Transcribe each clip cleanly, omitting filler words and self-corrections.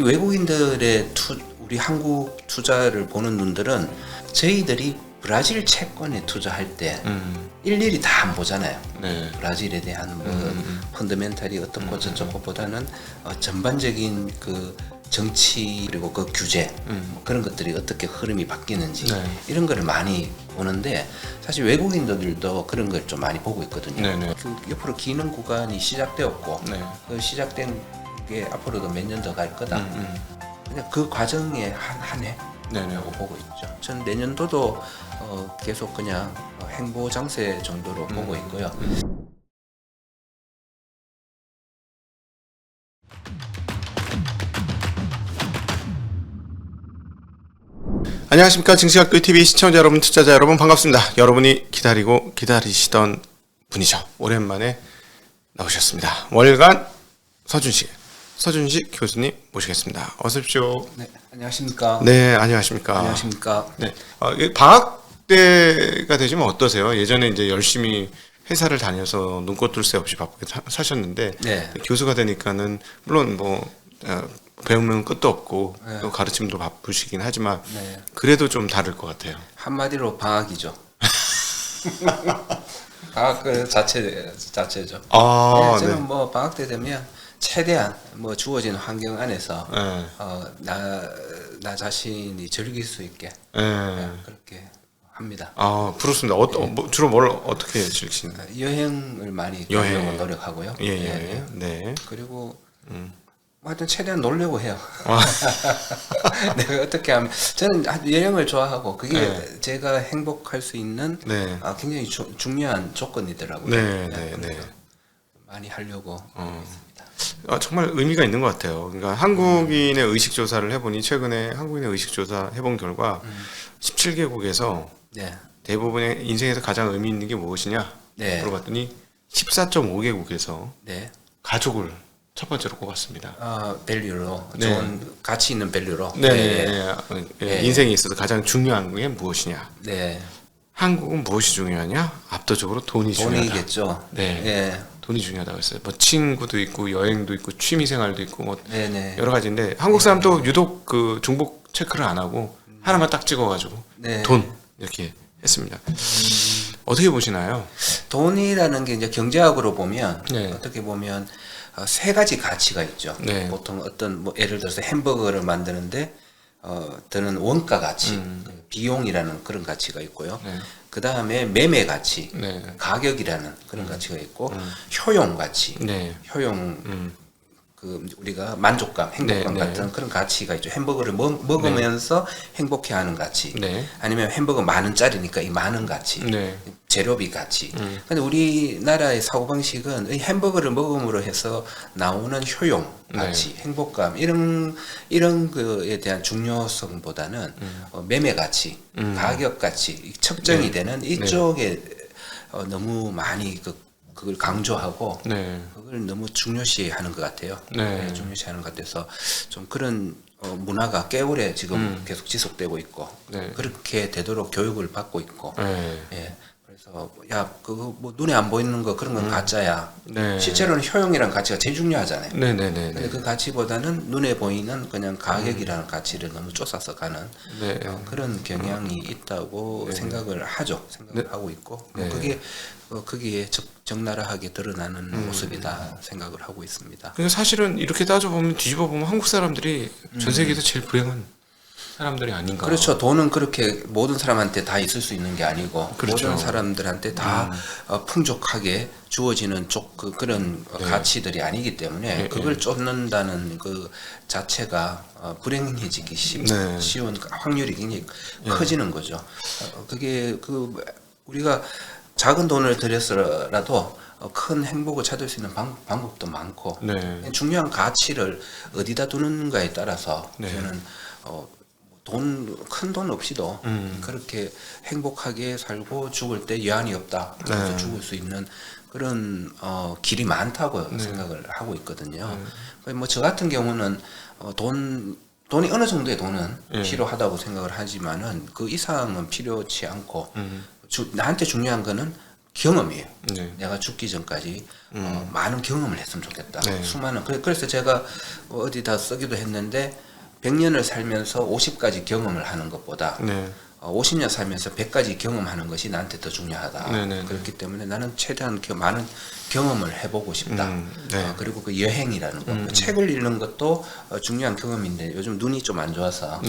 이 외국인들의 우리 한국 투자를 보는 눈들은 저희들이 브라질 채권에 투자할 때 일일이 다 안 보잖아요. 네. 브라질에 대한 뭐 펀더멘탈이 어떻고 저쩌고 보다는 전반적인 그 정치 그리고 그 규제 뭐 그런 것들이 어떻게 흐름이 바뀌는지 네. 이런 거를 많이 보는데 사실 외국인들도 그런 걸 좀 많이 보고 있거든요. 네네. 그 옆으로 기는 구간이 시작되었고 네. 그 시작된 게 앞으로도 몇 년 더 갈 거다. 그냥 그 과정의 한 해. 네네. 라고 보고 있죠. 전 내년도도 계속 그냥 행보 장세 정도로 보고 있고요. 안녕하십니까. 증시학교 TV 시청자 여러분, 투자자 여러분 반갑습니다. 여러분이 기다리고 기다리시던 분이죠. 오랜만에 나오셨습니다. 월간 서준식 교수님 모시겠습니다. 어서 오십시오. 네, 안녕하십니까? 네, 안녕하십니까. 안녕하십니까? 네, 방학 때가 되시면 어떠세요? 예전에 이제 열심히 회사를 다녀서 눈꽃 뜰 새 없이 바쁘게 사셨는데 네. 교수가 되니까는 물론 뭐 배우면 끝도 없고 네. 또 가르침도 바쁘시긴 하지만 네. 그래도 좀 다를 것 같아요. 한마디로 방학이죠. 방학 그 자체죠. 아, 네, 저는 네. 뭐 방학 때 되면 최대한 뭐 주어진 환경 안에서 네. 나 자신이 즐길 수 있게 네. 그렇게 합니다. 아, 그렇습니다. 주로 뭘 어떻게 즐기시나요? 여행을 많이 여행. 가려고 노력하고요. 예. 네. 그리고 뭐 하여튼 최대한 놀려고 해요. 아. 내가 어떻게 하면 저는 여행을 좋아하고 그게 네. 제가 행복할 수 있는 네. 굉장히 중요한 조건이더라고요. 네. 그래서 네. 많이 하려고 있습니다. 정말 의미가 있는 것 같아요. 그러니까 한국인의 의식 조사를 해보니 최근에 한국인의 의식 조사 해본 결과 17개국에서 네. 대부분의 인생에서 가장 의미 있는 게 무엇이냐 네. 물어봤더니 14.5개국에서 네. 가족을 첫 번째로 꼽았습니다. 밸류로 네. 좋은 가치 있는 밸류로. 네. 네. 인생에 있어서 가장 중요한 게 무엇이냐. 네. 한국은 무엇이 중요하냐? 압도적으로 돈이 중요하다. 돈이겠죠. 네. 네. 돈이 중요하다고 했어요. 뭐 친구도 있고 여행도 있고 취미 생활도 있고 뭐 네네. 여러 가지인데 한국 사람도 유독 그 중복 체크를 안 하고 하나만 딱 찍어가지고 네. 돈 이렇게 했습니다. 어떻게 보시나요? 돈이라는 게 이제 경제학으로 보면 네. 어떻게 보면 세 가지 가치가 있죠. 네. 보통 어떤 뭐 예를 들어서 햄버거를 만드는데 드는 원가 가치, 비용이라는 그런 가치가 있고요. 네. 그 다음에 매매 가치, 네. 가격이라는 그런 가치가 있고 효용 가치, 네. 효용 그 우리가 만족감, 행복감 네, 네. 같은 그런 가치가 있죠. 햄버거를 먹으면서 행복해하는 가치, 네. 아니면 햄버거 10,000원짜리니까 이 많은 가치, 네. 재료비 가치. 근데 우리나라의 사고방식은 이 햄버거를 먹음으로 해서 나오는 효용 가치, 행복감 이런 거에 대한 중요성보다는 매매 가치, 가격 가치, 측정이 되는 이쪽에 너무 많이 그걸 강조하고 네. 그걸 너무 중요시하는 것 같아요. 네. 중요시하는 것 같아서 좀 그런 문화가 깨오래 지금 계속 지속되고 있고 네. 그렇게 되도록 교육을 받고 있고 네. 예. 그래서 야 그거 뭐 눈에 안 보이는 거 그런 건 가짜야. 네. 실제로는 효용이라는 가치가 제일 중요하잖아요. 네네네. 근데 그 가치보다는 눈에 보이는 그냥 가격이라는 가치를 너무 쫓아서 가는 네. 그런 경향이 있다고 생각을 하죠. 생각을 하고 있고 그게 거기에 적나라하게 드러나는 모습이다 생각을 하고 있습니다. 그러니까 사실은 이렇게 따져보면 뒤집어 보면 한국 사람들이 전 세계에서 제일 불행한 사람들이 아닌가. 그렇죠. 돈은 그렇게 모든 사람한테 다 있을 수 있는 게 아니고 그렇죠. 모든 사람들한테 다 풍족하게 주어지는 그런 가치들이 아니기 때문에 그걸 쫓는다는 그 자체가 불행해지기 쉬운 확률이 굉장히 커지는 거죠. 그게 우리가 작은 돈을 들여서라도 큰 행복을 찾을 수 있는 방법도 많고 네. 중요한 가치를 어디다 두는가에 따라서 네. 저는 큰 돈 없이도 그렇게 행복하게 살고 죽을 때 여한이 없다. 그래서 죽을 수 있는 그런 길이 많다고 생각을 하고 있거든요. 뭐 저 같은 경우는 돈이 어느 정도의 돈은 필요하다고 생각을 하지만은 그 이상은 필요치 않고 나한테 중요한 거는 경험이에요. 네. 내가 죽기 전까지 많은 경험을 했으면 좋겠다. 네. 수많은 그래서 제가 어디다 쓰기도 했는데 100년을 살면서 50가지 경험을 하는 것보다 네. 50년 살면서 100가지 경험하는 것이 나한테 더 중요하다. 네네. 그렇기 때문에 나는 최대한 많은 경험을 해보고 싶다. 네. 그리고 그 여행이라는 거, 책을 읽는 것도 중요한 경험인데 요즘 눈이 좀 안 좋아서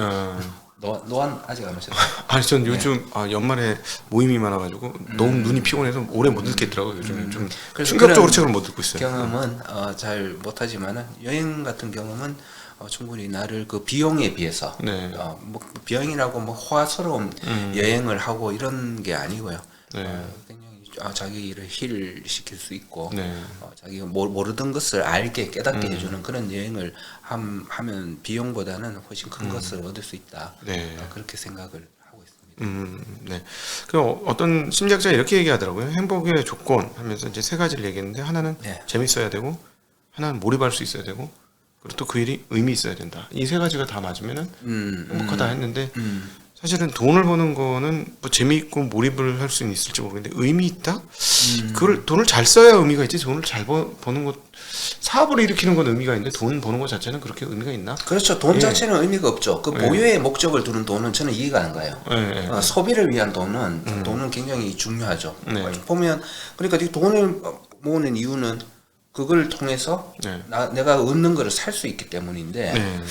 노안 아직 안 오셨어요? 아니 전 요즘 연말에 모임이 많아가지고 너무 눈이 피곤해서 오래 못 읽겠더라고요. 요즘 좀 그래서 충격적으로 그런 책을 못 읽고 있어요. 경험은 잘 못하지만은 여행 같은 경험은 충분히 나를 그 비용에 비해서 네. 뭐 비용이라고 뭐 호화스러운 여행을 하고 이런 게 아니고요. 네. 굉장히 자기를 힐 시킬 수 있고 네. 자기가 모르던 것을 알게 깨닫게 해주는 그런 여행을 하면 비용보다는 훨씬 큰 것을 얻을 수 있다. 네. 그렇게 생각을 하고 있습니다. 네. 그 어떤 심리학자 이렇게 얘기하더라고요. 행복의 조건 하면서 이제 세 가지를 얘기했는데 하나는 네. 재밌어야 되고, 하나는 몰입할 수 있어야 되고, 그리고 또 그 일이 의미 있어야 된다. 이 세 가지가 다 맞으면은 행복하다 했는데 사실은 돈을 버는 거는 뭐 재미있고 몰입을 할 수 있을지 모르겠는데 의미 있다? 그걸 돈을 잘 써야 의미가 있지. 돈을 잘 버는 것 사업을 일으키는 건 의미가 있는데 돈 버는 것 자체는 그렇게 의미가 있나? 그렇죠. 돈 예. 자체는 의미가 없죠. 그 예. 보유의 목적을 두는 돈은 저는 이해가 안 가요. 예. 소비를 위한 돈은 굉장히 중요하죠. 네. 보면 그러니까 이 돈을 모으는 이유는 그걸 통해서 네. 내가 얻는 거를 살 수 있기 때문인데 네.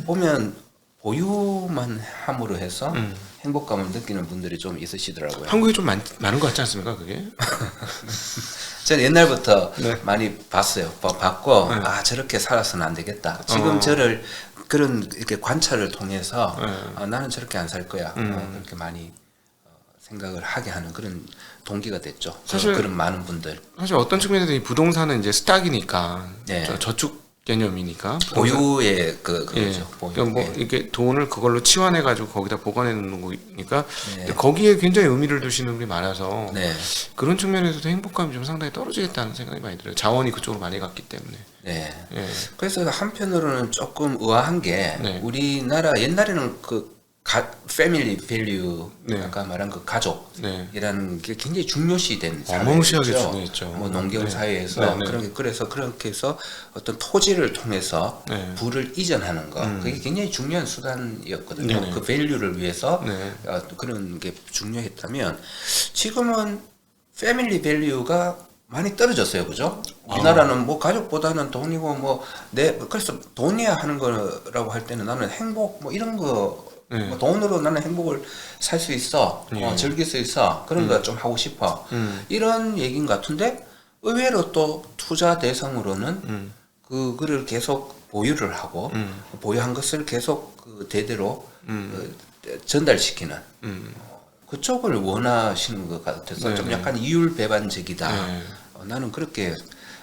보면 보유만 함으로 해서 행복감을 느끼는 분들이 좀 있으시더라고요. 한국에 좀 많은 것 같지 않습니까, 그게? 저는 옛날부터 네. 많이 봤어요. 봤고 네. 저렇게 살아서는 안 되겠다. 지금 저를 그런 이렇게 관찰을 통해서 나는 저렇게 안 살 거야. 그렇게 많이 생각을 하게 하는 그런 동기가 됐죠. 사실 그런 많은 분들. 사실 어떤 측면에서 이 부동산은 이제 스탁이니까 네. 저축 개념이니까 보유의 그거죠. 예. 보유. 그러니까 뭐 예. 이렇게 돈을 그걸로 치환해 가지고 거기다 보관해 놓는 거니까 네. 거기에 굉장히 의미를 두시는 분이 많아서 네. 그런 측면에서도 행복감이 좀 상당히 떨어지겠다는 생각이 많이 들어요. 자원이 그쪽으로 많이 갔기 때문에. 네. 예. 그래서 한편으로는 조금 의아한 게 네. 우리나라 옛날에는 그 패밀리 밸류 네. 아까 말한 그 가족이라는 네. 게 굉장히 중요시된 어마무시하게 사회였죠. 중요했죠. 뭐 농경 네. 사회에서 네, 네. 그런 게 그래서 그렇게 해서 어떤 토지를 통해서 네. 부를 이전하는 거 그게 굉장히 중요한 수단이었거든요. 네, 네. 그 밸류를 위해서 네. 그런 게 중요했다면 지금은 패밀리 밸류가 많이 떨어졌어요, 그죠? 우리나라는 뭐 가족보다는 돈이고 그래서 돈이야 하는 거라고 할 때는 나는 행복 뭐 이런 거 네. 뭐 돈으로 나는 행복을 살 수 있어, 즐길 수 있어 그런 거 좀 하고 싶어 이런 얘기인 것 같은데 의외로 또 투자 대상으로는 그거를 계속 보유를 하고 보유한 것을 계속 그 대대로 전달시키는 그쪽을 원하시는 것 같아서 좀 약간 이율배반적이다. 네. 나는 그렇게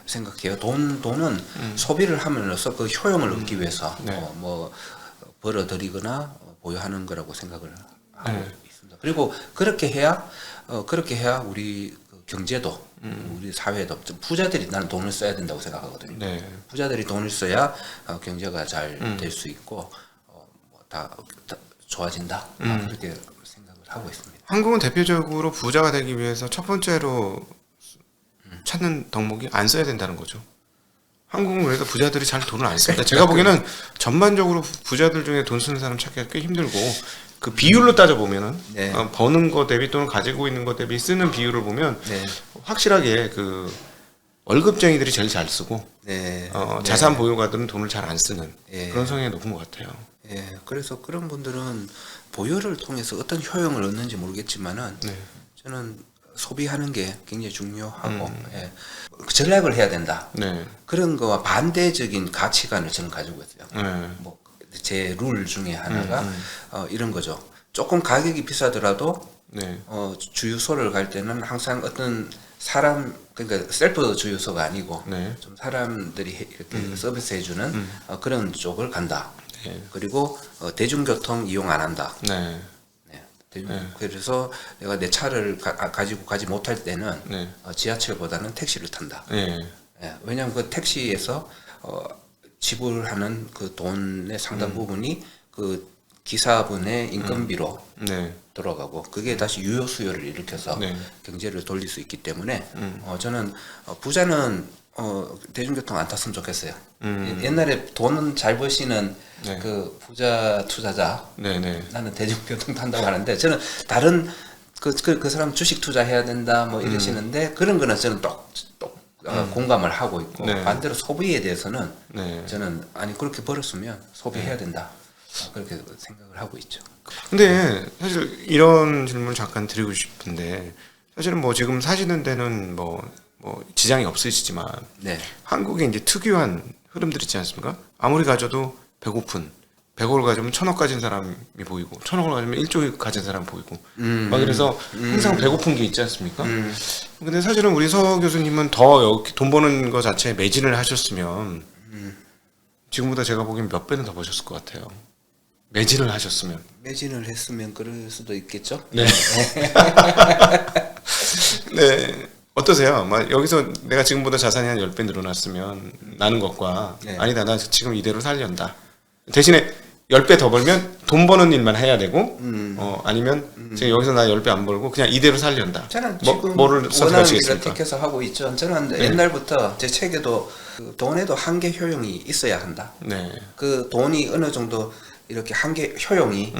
생각해요. 돈은 소비를 함으로써 그 효용을 얻기 위해서 네. 벌어들이거나 보유하는 거라고 생각을 하고 있습니다. 그리고 그렇게 해야 우리 그 경제도 우리 사회도 좀 부자들이 나는 돈을 써야 된다고 생각하거든요. 네. 부자들이 돈을 써야 경제가 잘 될 수 있고 다 좋아진다. 그렇게 생각을 하고 있습니다. 한국은 대표적으로 부자가 되기 위해서 첫 번째로 찾는 덕목이 안 써야 된다는 거죠. 한국은 그래서 부자들이 잘 돈을 안 씁니다. 제가 보기에는 전반적으로 부자들 중에 돈 쓰는 사람 찾기가 꽤 힘들고 그 비율로 따져 보면은 네. 버는 거 대비 또는 가지고 있는 거 대비 쓰는 비율을 보면 네. 확실하게 그 월급쟁이들이 제일 잘 쓰고 네. 자산 보유가들은 돈을 잘 안 쓰는 네. 그런 성향이 높은 것 같아요. 예, 그래서 그런 분들은 보유를 통해서 어떤 효용을 얻는지 모르겠지만은 네. 저는 소비하는 게 굉장히 중요하고 예, 전략을 해야 된다. 네. 그런 거와 반대적인 가치관을 저는 가지고 있어요. 네. 뭐 제 룰 중에 하나가 이런 거죠. 조금 가격이 비싸더라도 네. 주유소를 갈 때는 항상 어떤 사람 그러니까 셀프 주유소가 아니고 네. 좀 사람들이 이렇게 서비스 해주는 그런 쪽을 간다. 네. 그리고 대중교통 이용 안 한다. 네. 그래서 내가 내 차를 가지고 가지 못할 때는 네. 지하철보다는 택시를 탄다. 네. 예, 왜냐하면 그 택시에서 지불하는 그 돈의 상당 부분이 그 기사분의 인건비로 네. 돌아가고 그게 다시 유효 수요를 일으켜서 네. 경제를 돌릴 수 있기 때문에 저는 부자는 대중교통 안 탔으면 좋겠어요. 옛날에 돈 잘 버시는 네. 그 부자 투자자 네, 네. 나는 대중교통 탄다고 하는데 저는 다른 그 사람 주식 투자해야 된다 뭐 이러시는데 그런 거는 저는 또 공감을 하고 있고 네. 반대로 소비에 대해서는 네. 저는 아니 그렇게 벌었으면 소비해야 된다 그렇게 생각을 하고 있죠. 근데 사실 이런 질문을 잠깐 드리고 싶은데 사실은 뭐 지금 사시는 데는 뭐 지장이 없으시지만 네. 한국에 이제 특유한 흐름들 있지 않습니까? 아무리 가져도 배고픈 100억을 가지면 1000억 가진 사람이 보이고 1000억을 가지면 1조 가진 사람이 보이고 막 그래서 항상 배고픈 게 있지 않습니까? 근데 사실은 우리 서 교수님은 더 여기 돈 버는 거 자체에 매진을 하셨으면 지금보다 제가 보기엔 몇 배는 더 버셨을 것 같아요. 매진을 하셨으면. 매진을 했으면 그럴 수도 있겠죠. 네. 네. 어떠세요? 막 여기서 내가 지금보다 자산이 한 10배 늘어났으면 나는 것과 네. 아니다 나 지금 이대로 살련다. 대신에 10배 더 벌면 돈 버는 일만 해야 되고 아니면 제가 여기서 나 10배 안 벌고 그냥 이대로 살련다. 저는 지금 뭐를 원하는 길을 선택하시겠습니까? 택해서 하고 있죠. 저는 옛날부터 제 책에도 그 돈에도 한계 효용이 있어야 한다. 네. 그 돈이 어느 정도 이렇게 한계 효용이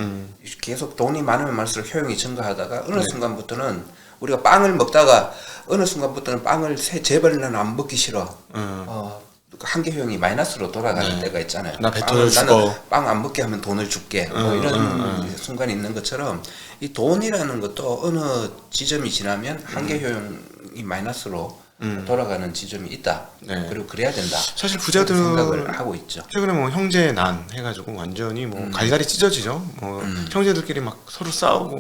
계속 돈이 많으면 많을수록 효용이 증가하다가 어느 순간부터는 우리가 빵을 먹다가 어느 순간부터는 빵을 제발은 안 먹기 싫어. 한계 효용이 마이너스로 돌아가는 때가 있잖아요. 나 뱉어져 죽어. 빵 안 먹게 하면 돈을 줄게. 뭐 이런 순간이 있는 것처럼 이 돈이라는 것도 어느 지점이 지나면 한계 효용이 마이너스로 돌아가는 지점이 있다. 네. 그리고 그래야 된다. 사실 부자들은 생각을 하고 있죠. 최근에 뭐 형제 난 해가지고 완전히 뭐 갈갈이 찢어지죠. 뭐 형제들끼리 막 서로 싸우고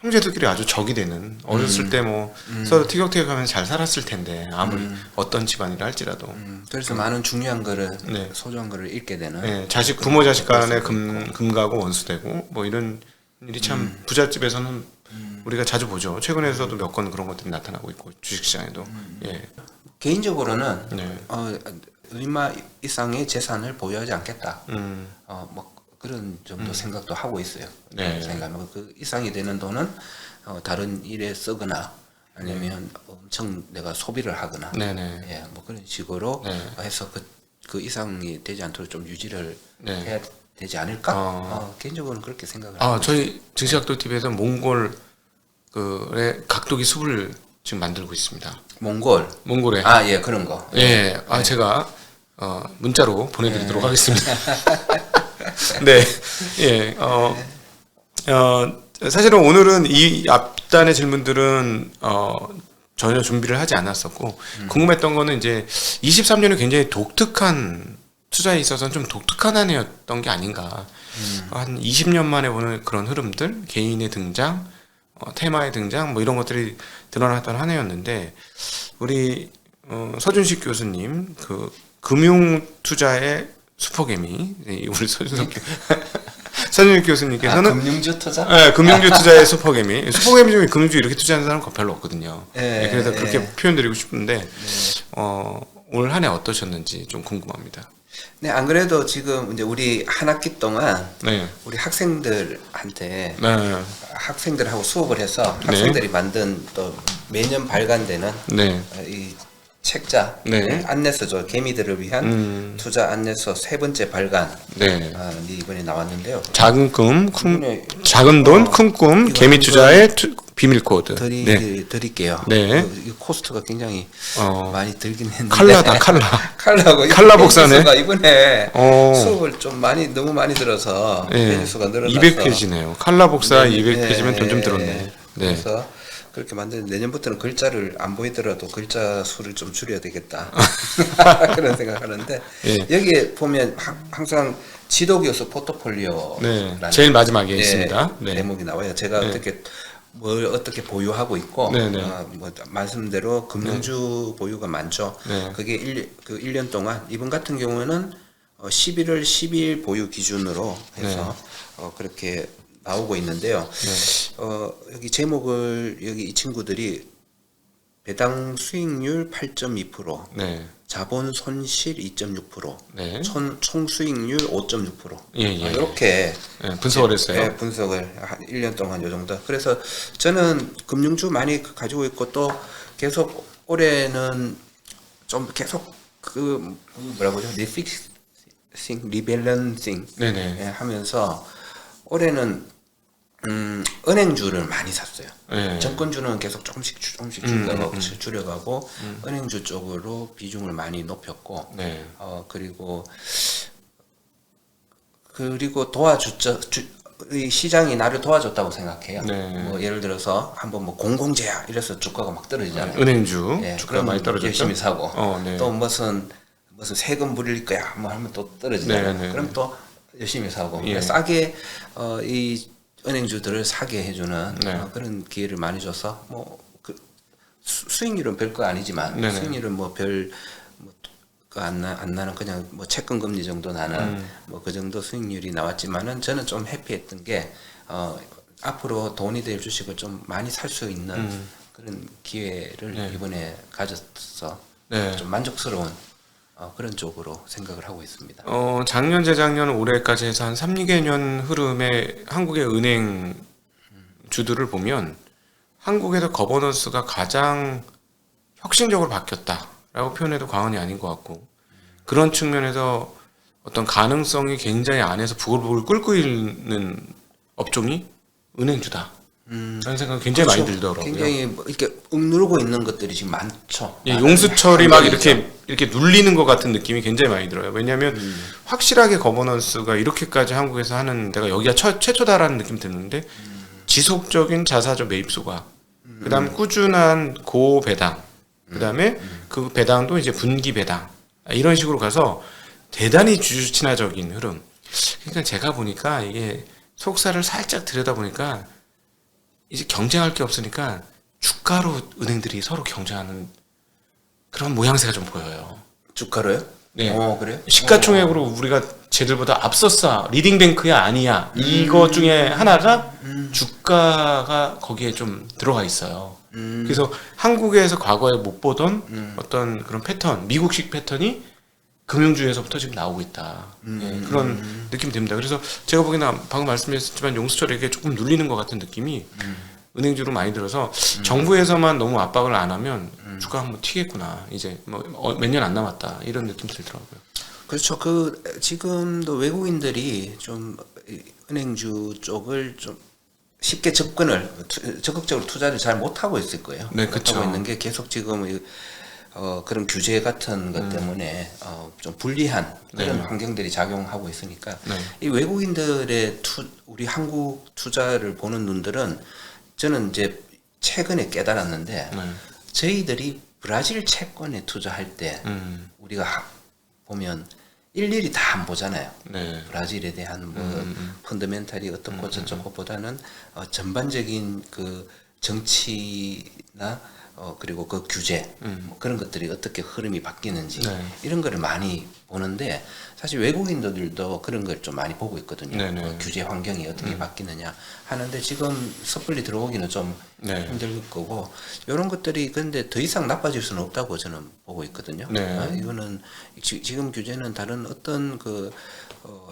형제들끼리 아주 적이 되는 어렸을 때 뭐 서로 티격태격하면 잘 살았을 텐데 아무리 어떤 집안이라 할지라도 그래서 많은 중요한 거를 네. 소중한 거를 잃게 되는. 네, 부모 자식 간에 금가고 원수되고 뭐 이런 일이 참 부잣집에서는 우리가 자주 보죠. 최근에서도 몇 건 그런 것들이 나타나고 있고 주식시장에도. 예. 개인적으로는 네. 얼마 이상의 재산을 보유하지 않겠다. 뭐 그런 정도 생각도 하고 있어요. 네. 생각하면 그 이상이 되는 돈은 다른 일에 쓰거나 아니면 엄청 내가 소비를 하거나, 네네. 예, 뭐 그런 식으로 네. 해서 그 이상이 되지 않도록 좀 유지를 네. 해야 되지 않을까? 개인적으로는 그렇게 생각을. 저희 증시학도 TV에서 몽골의 각도기 숲을 지금 만들고 있습니다. 몽골에. 예, 그런 거. 예. 제가 문자로 보내드리도록 하겠습니다. 네. 예. 사실은 오늘은 이 앞단의 질문들은 전혀 준비를 하지 않았었고 궁금했던 거는 이제 23년이 굉장히 독특한 투자에 있어서는 좀 독특한 한 해였던 게 아닌가. 한 20년 만에 보는 그런 흐름들, 개인의 등장, 테마의 등장, 뭐 이런 것들이 드러났던 한 해였는데 우리 서준식 교수님 그 금융 투자의 슈퍼개미 우리 서준식 교수님께서는 금융주 투자? 네, 금융주 투자의 슈퍼개미 중에 금융주 이렇게 투자하는 사람은 별로 없거든요. 네, 그래서 그렇게 네. 표현드리고 싶은데 올 한 해 어떠셨는지 좀 궁금합니다. 네, 안 그래도 지금 이제 우리 한 학기 동안 네. 우리 학생들한테 네. 학생들하고 수업을 해서 학생들이 만든 또 매년 발간되는 네. 이 책자 네. 안내서죠. 개미들을 위한 투자 안내서 세 번째 발간 네. 이번에 나왔는데요. 작은 꿈, 이번에 작은 돈, 큰 꿈, 이거 개미 투자의 비밀 코드. 네. 드릴게요. 네. 이 코스트가 굉장히 많이 들긴 했는데 칼라다, 칼라. 칼라고 칼라 복사네. 이번에 어. 수업을 좀 너무 많이 들어서 네. 페이지 수가 늘어나서 200페이지네요. 칼라 복사 네, 200페이지면 돈 좀 네. 들었네. 네. 그래서 그렇게 만드는 내년부터는 글자를 안 보이더라도 글자 수를 좀 줄여야 되겠다 그런 생각하는데 예. 여기에 보면 항상 지도교수 포트폴리오 네. 제일 마지막에 네, 있습니다. 네. 대목이 나와요. 제가 네. 뭘 어떻게 보유하고 있고 네, 네. 뭐 말씀대로 금융주 보유가 많죠. 네. 그게 1년 동안 이번 같은 경우에는 11월 12일 보유 기준으로 해서 그렇게 나오고 있는데요. 여기 제목을 여기 이 친구들이 배당 수익률 8.2%, 네. 자본 손실 2.6%, 네. 총 수익률 5.6%. 예. 이렇게 분석을 했어요. 네, 분석을 한 1년 동안 요 정도. 그래서 저는 금융주 많이 가지고 있고 또 계속 올해는 좀 계속 그 뭐라고 하죠? 리밸런싱 네네. 하면서 올해는 은행주를 많이 샀어요. 네. 정권주는 계속 조금씩 줄여가고 은행주 쪽으로 비중을 많이 높였고 네. 그리고 도와줬죠. 이 시장이 나를 도와줬다고 생각해요. 네. 뭐 예를 들어서 한번 뭐 공공재야 이래서 주가가 막 떨어지잖아요. 은행주 예, 주가 많이 떨어졌죠. 열심히 사고 네. 또 무슨 세금 부릴 거야 뭐 하면 또 떨어지잖아요. 네. 그럼 또 열심히 사고 예. 싸게 이 은행주들을 사게 해주는 네. 그런 기회를 많이 줘서 뭐 그 수익률은 별거 아니지만 네네. 수익률은 뭐 별 안 나는 그냥 뭐 채권 금리 정도 나는 뭐 그 정도 수익률이 나왔지만은 저는 좀 해피했던 게 앞으로 돈이 될 주식을 좀 많이 살 수 있는 그런 기회를 네. 이번에 가져서 네. 좀 만족스러운 그런 쪽으로 생각을 하고 있습니다. 작년, 재작년, 올해까지 해서 한 3, 4개년 흐름의 한국의 은행 주들을 보면 한국에서 거버넌스가 가장 혁신적으로 바뀌었다라고 표현해도 과언이 아닌 것 같고 그런 측면에서 어떤 가능성이 굉장히 안에서 부글부글 끓고 있는 업종이 은행주다. 라는 생각이 굉장히 많이 들더라고요. 굉장히 뭐 이렇게 억누르고 있는 것들이 지금 많죠. 예, 용수철이 막 이렇게 눌리는 것 같은 느낌이 굉장히 많이 들어요. 왜냐하면 확실하게 거버넌스가 이렇게까지 한국에서 하는 데가 여기가 최초다라는 느낌이 드는데 지속적인 자사주 매입수가 그다음 꾸준한 고배당 그다음에 그 배당도 이제 분기 배당 이런 식으로 가서 대단히 주주 친화적인 흐름. 그러니까 제가 보니까 이게 속살을 살짝 들여다보니까 이제 경쟁할 게 없으니까 주가로 은행들이 서로 경쟁하는 그런 모양새가 좀 보여요. 주가로요? 네. 그래요? 시가총액으로 우리가 쟤들보다 앞섰어. 리딩뱅크야 아니야. 이거 중에 하나가 주가가 거기에 좀 들어가 있어요. 그래서 한국에서 과거에 못 보던 어떤 그런 패턴, 미국식 패턴이 금융주에서부터 지금 나오고 있다. 예, 그런 느낌이 듭니다. 그래서 제가 보기에는 방금 말씀드렸지만 용수철에게 조금 눌리는 것 같은 느낌이 은행주로 많이 들어서 정부에서만 너무 압박을 안 하면 주가 한번 튀겠구나. 이제 뭐 몇 년 안 남았다. 이런 느낌 들더라고요. 그렇죠. 지금도 외국인들이 좀 은행주 쪽을 좀 쉽게 적극적으로 투자를 잘 못하고 있을 거예요. 네, 그렇죠. 못하고 있는 게 계속 지금 그런 규제 같은 것 때문에 좀 불리한 그런 네. 환경들이 작용하고 있으니까 네. 이 외국인들의 우리 한국 투자를 보는 눈들은 저는 이제 최근에 깨달았는데 네. 저희들이 브라질 채권에 투자할 때 우리가 보면 일일이 다 안 보잖아요. 네. 브라질에 대한 뭐 펀더멘탈이 어떻고 저쩌고보다는 전반적인 그 정치나 그리고 그 규제 뭐 그런 것들이 어떻게 흐름이 바뀌는지 네. 이런 거를 많이 보는데 사실 외국인들도 그런 걸 좀 많이 보고 있거든요. 네네. 규제 환경이 어떻게 바뀌느냐 하는데 지금 섣불리 들어오기는 좀 네. 힘들 거고 이런 것들이 근데 더 이상 나빠질 수는 없다고 저는 보고 있거든요. 네. 이거는 지금 규제는 다른 어떤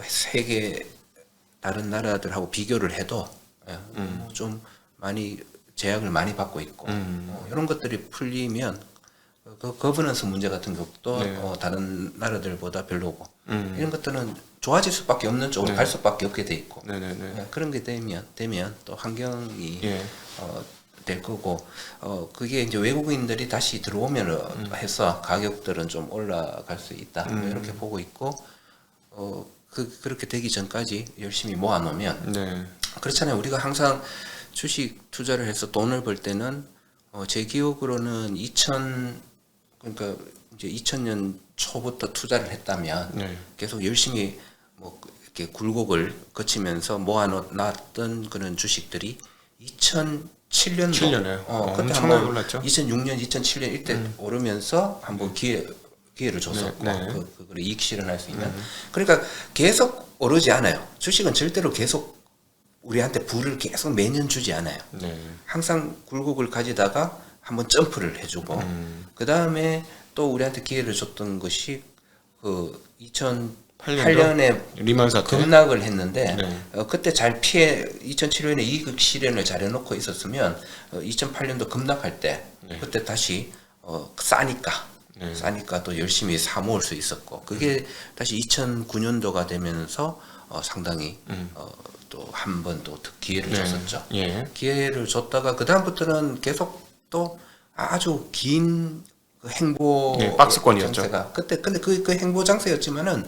세계 다른 나라들하고 비교를 해도 좀 많이 제약을 많이 받고 있고 이런 것들이 풀리면 그 거버넌스 문제 같은 것도 네. 다른 나라들보다 별로고 이런 것들은 좋아질 수밖에 없는 쪽으로 갈 수밖에 없게 돼 있고 네네네. 그런 게 되면 또 환경이 예. 될 거고 그게 이제 외국인들이 다시 들어오면 해서 가격들은 좀 올라갈 수 있다 뭐 이렇게 보고 있고 그렇게 되기 전까지 열심히 모아놓으면 네. 그렇잖아요. 우리가 항상 주식 투자를 해서 돈을 벌 때는 제 기억으로는 그러니까 이제 2000년 초부터 투자를 했다면 네. 계속 열심히 뭐 이렇게 굴곡을 거치면서 모아놨던 그런 주식들이 2007년도 7년에 그때 엄청나게 한번 올랐죠. 2006년, 2007년 이때 오르면서 한번 기회를 줬었고 네. 그걸 이익 실현할 수 있는 그러니까 계속 오르지 않아요. 주식은 절대로 계속 우리한테 부를 계속 매년 주지 않아요. 네. 항상 굴곡을 가지다가 한번 점프를 해주고 그 다음에 또 우리한테 기회를 줬던 것이 그 2008년에 리만 사태 급락을 했는데 네. 그때 잘 피해 2007년에 이익 실현을 잘 해놓고 있었으면 2008년도 급락할 때 네. 그때 다시 싸니까 네. 싸니까 또 열심히 사 모을 수 있었고 그게 다시 2009년도가 되면서 상당히 또 한 번 또 기회를 네. 줬었죠. 예. 기회를 줬다가 그 다음부터는 계속 또 아주 긴 그 행보 네, 박스권이었죠. 장세가 그때 근데 그 행보 장세였지만은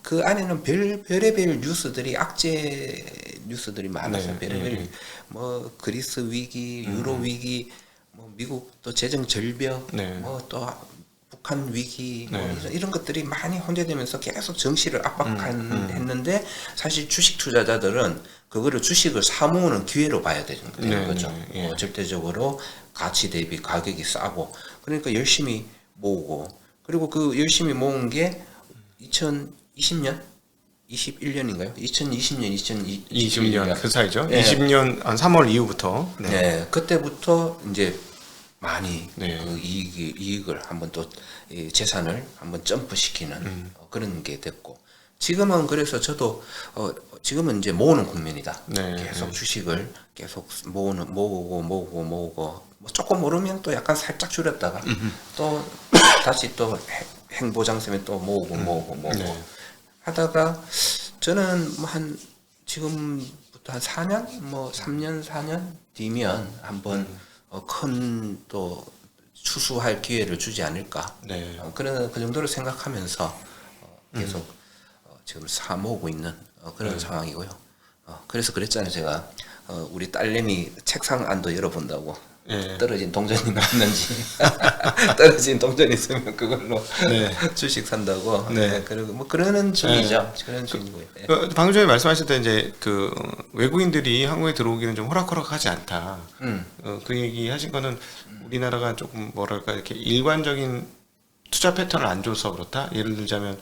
그 안에는 별의별 뉴스들이 악재 뉴스들이 많았어요. 네. 별의별 뭐 그리스 위기, 유로 위기, 뭐 미국 또 재정 절벽, 네. 뭐 또 북한 위기 뭐 네. 이런 것들이 많이 혼재되면서 계속 정시를 압박했는데 사실 주식 투자자들은 그거를 주식을 사모으는 기회로 봐야 되는 네, 거죠. 네, 예. 절대적으로 가치 대비 가격이 싸고 그러니까 열심히 모으고 그리고 그 열심히 모은 게 2020년 21년인가요? 2020년, 20년 그 사이죠. 네. 20년 한 3월 이후부터 네, 그때부터 이제 많이 네. 그 이익을 한번 또 이 재산을 한번 점프시키는 그런 게 됐고 지금은 그래서 저도 지금은 이제 모으는 국면이다. 네. 계속 주식을 계속 모으고 뭐 조금 오르면 또 약간 살짝 줄였다가 또 다시 또 행보 장세면 또 모으고 네. 하다가 저는 뭐 한 지금부터 한 4년 뭐 3년 4년 뒤면 한번 큰 또 추수할 기회를 주지 않을까. 네. 그런 그 정도로 생각하면서 계속 지금 사 모으고 있는 그런 상황이고요. 그래서 그랬잖아요. 제가 우리 딸내미 책상 안도 열어본다고. 예. 떨어진 동전이 맞는지 떨어진 동전이 있으면 그걸로 네. 주식 산다고. 네. 그리고 뭐 그러는 중이죠. 그런 중이고요. 예. 방금 전에 말씀하실 때 이제 그 외국인들이 한국에 들어오기는 좀 호락호락하지 않다. 그 얘기 하신 거는 우리나라가 조금 뭐랄까 이렇게 일관적인 투자 패턴을 안 줘서 그렇다. 예를 들자면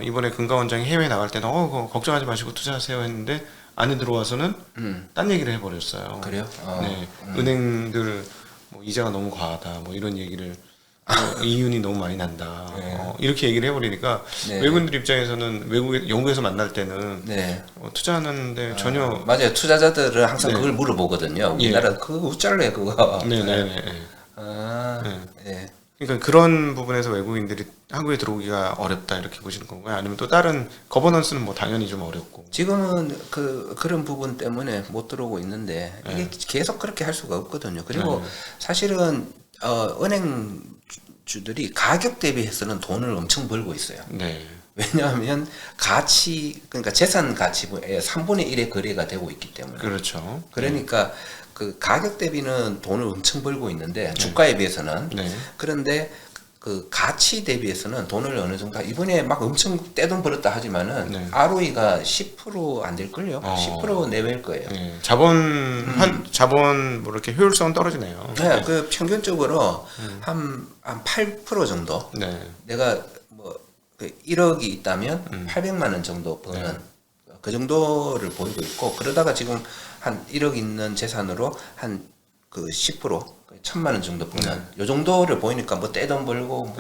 이번에 금감원장이 해외 나갈 때는 그거 걱정하지 마시고 투자하세요 했는데 안에 들어와서는 딴 얘기를 해버렸어요. 그래요? 네, 은행들 뭐 이자가 너무 과하다, 뭐 이런 얘기를 이윤이 너무 많이 난다, 네. 이렇게 얘기를 해버리니까 네. 외국인들 입장에서는 영국에서 만날 때는 네. 투자하는데 전혀 맞아요. 투자자들은 항상 네. 그걸 물어보거든요. 우리나라 그거 어쩔래 그거. 네네네. 아, 네. 네. 그러니까 그런 부분에서 외국인들이 한국에 들어오기가 어렵다 이렇게 보시는 건가요? 아니면 또 다른 거버넌스는 뭐 당연히 좀 어렵고. 지금은 그런 부분 때문에 못 들어오고 있는데 이게 계속 그렇게 할 수가 없거든요. 그리고 사실은 은행주들이 가격 대비해서는 돈을 엄청 벌고 있어요. 네. 왜냐하면 그러니까 재산 가치의 3분의 1의 거래가 되고 있기 때문에. 그렇죠. 그러니까 그 가격 대비는 돈을 엄청 벌고 있는데 주가에 비해서는 네. 그런데 그 가치 대비해서는 돈을 어느 정도 이번에 막 엄청 떼돈 벌었다 하지만은 네. ROE가 10% 안 될 걸요. 10% 내외일 거예요. 네. 자본 뭐 이렇게 효율성은 떨어지네요. 네, 그 평균적으로 한 8% 정도. 네. 내가 뭐 1억이 있다면 800만 원 정도 버는 그 정도를 보이고 있고 그러다가 지금 한 1억 있는 재산으로 한 그 10% 1,000만 원 정도 버는 요 정도를 보이니까 뭐 떼돈 벌고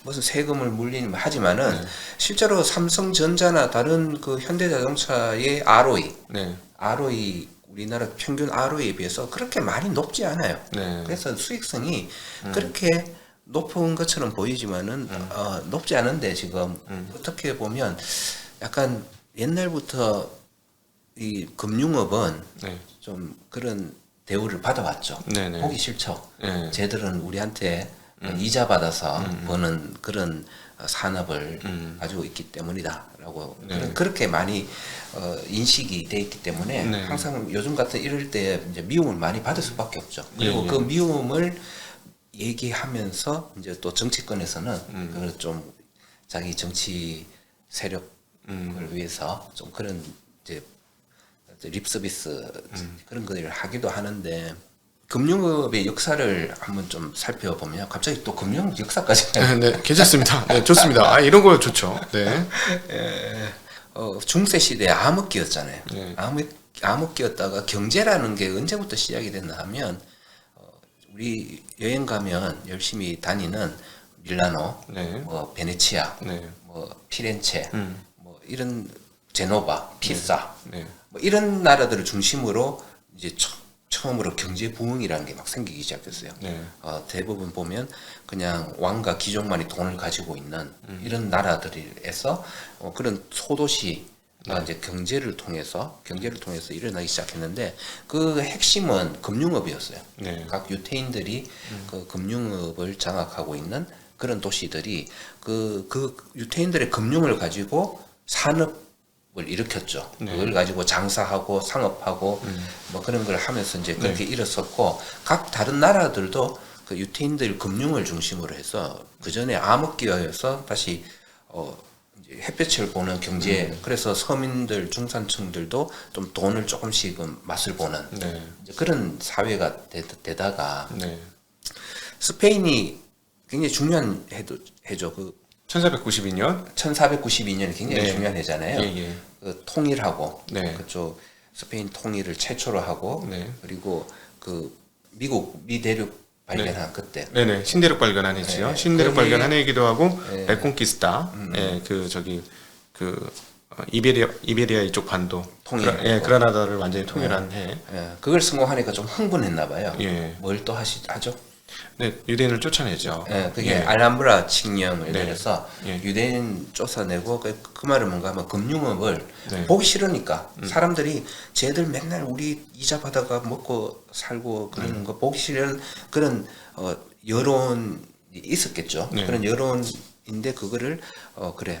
무슨 세금을 물리는 하지만은 실제로 삼성전자나 다른 그 현대자동차의 ROE 우리나라 평균 ROE에 비해서 그렇게 많이 높지 않아요. 네. 그래서 수익성이 그렇게 높은 것처럼 보이지만은 높지 않은데 지금 어떻게 보면 약간 옛날부터 이 금융업은 네. 좀 그런 대우를 받아왔죠. 네네. 보기 싫죠. 네. 쟤들은 우리한테 이자 받아서 버는 그런 산업을 가지고 있기 때문이다라고 그렇게 많이 인식이 돼 있기 때문에 네. 항상 요즘 같은 이럴 때 이제 미움을 많이 받을 수밖에 없죠. 그리고 그 미움을 얘기하면서 이제 또 정치권에서는 그걸 좀 자기 정치 세력을 위해서 좀 그런 이제 립서비스 그런 것들을 하기도 하는데 금융업의 역사를 한번 좀 살펴보면 갑자기 또 금융 역사까지 네, 괜찮습니다. 네, 좋습니다. 이런 거 좋죠. 네. 중세 시대에 암흑기였잖아요. 네. 암흑기였다가 경제라는 게 언제부터 시작이 됐나 하면 우리 여행 가면 열심히 다니는 밀라노, 네. 뭐 베네치아, 네. 뭐 피렌체, 뭐 이런 제노바, 피사, 네. 뭐 이런 나라들을 중심으로 이제 처음으로 경제 부흥이라는 게 막 생기기 시작했어요. 네. 대부분 보면 그냥 왕과 귀족만이 돈을 가지고 있는 이런 나라들에서 그런 소도시 이제 경제를 통해서 일어나기 시작했는데 그 핵심은 금융업이었어요. 네. 각 유태인들이 그 금융업을 장악하고 있는 그런 도시들이 그 유태인들의 금융을 가지고 산업을 일으켰죠. 네. 그걸 가지고 장사하고 상업하고 뭐 그런 걸 하면서 이제 그렇게 일었었고 각 다른 나라들도 그 유태인들 금융을 중심으로 해서 그 전에 암흑기여서 다시 이제 햇볕을 보는 경제 그래서 서민들 중산층들도 좀 돈을 조금씩은 맛을 보는 네. 이제 그런 사회가 되다가 네. 스페인이 굉장히 중요한 해죠. 그 1492년 1492년이 굉장히 네. 중요한 해잖아요. 예. 그 통일하고 네. 그쪽 스페인 통일을 최초로 하고 네. 그리고 그 미국 미대륙 발견한 그때 네네 신대륙 발견한 해지요. 네. 신대륙 거기- 발견한 해이기도 하고 네. 엘콘키스타, 예, 그 저기 그 이베리아 이쪽 반도 통일. 예, 그라나다를 완전히 통일한 해. 예, 그걸 성공하니까 좀 흥분했나 봐요. 예. 뭘 또 하죠? 네, 유대인을 쫓아내죠. 예, 그게 예. 알람브라 칙령을 네. 내려서 예. 유대인 쫓아내고 그 말은 뭔가 하면 금융업을 네. 보기 싫으니까 사람들이 쟤들 맨날 우리 이자 받아가 먹고 살고 그러는 거 보기 싫은 그런 여론이 있었겠죠. 네. 그런 여론인데 그거를 그래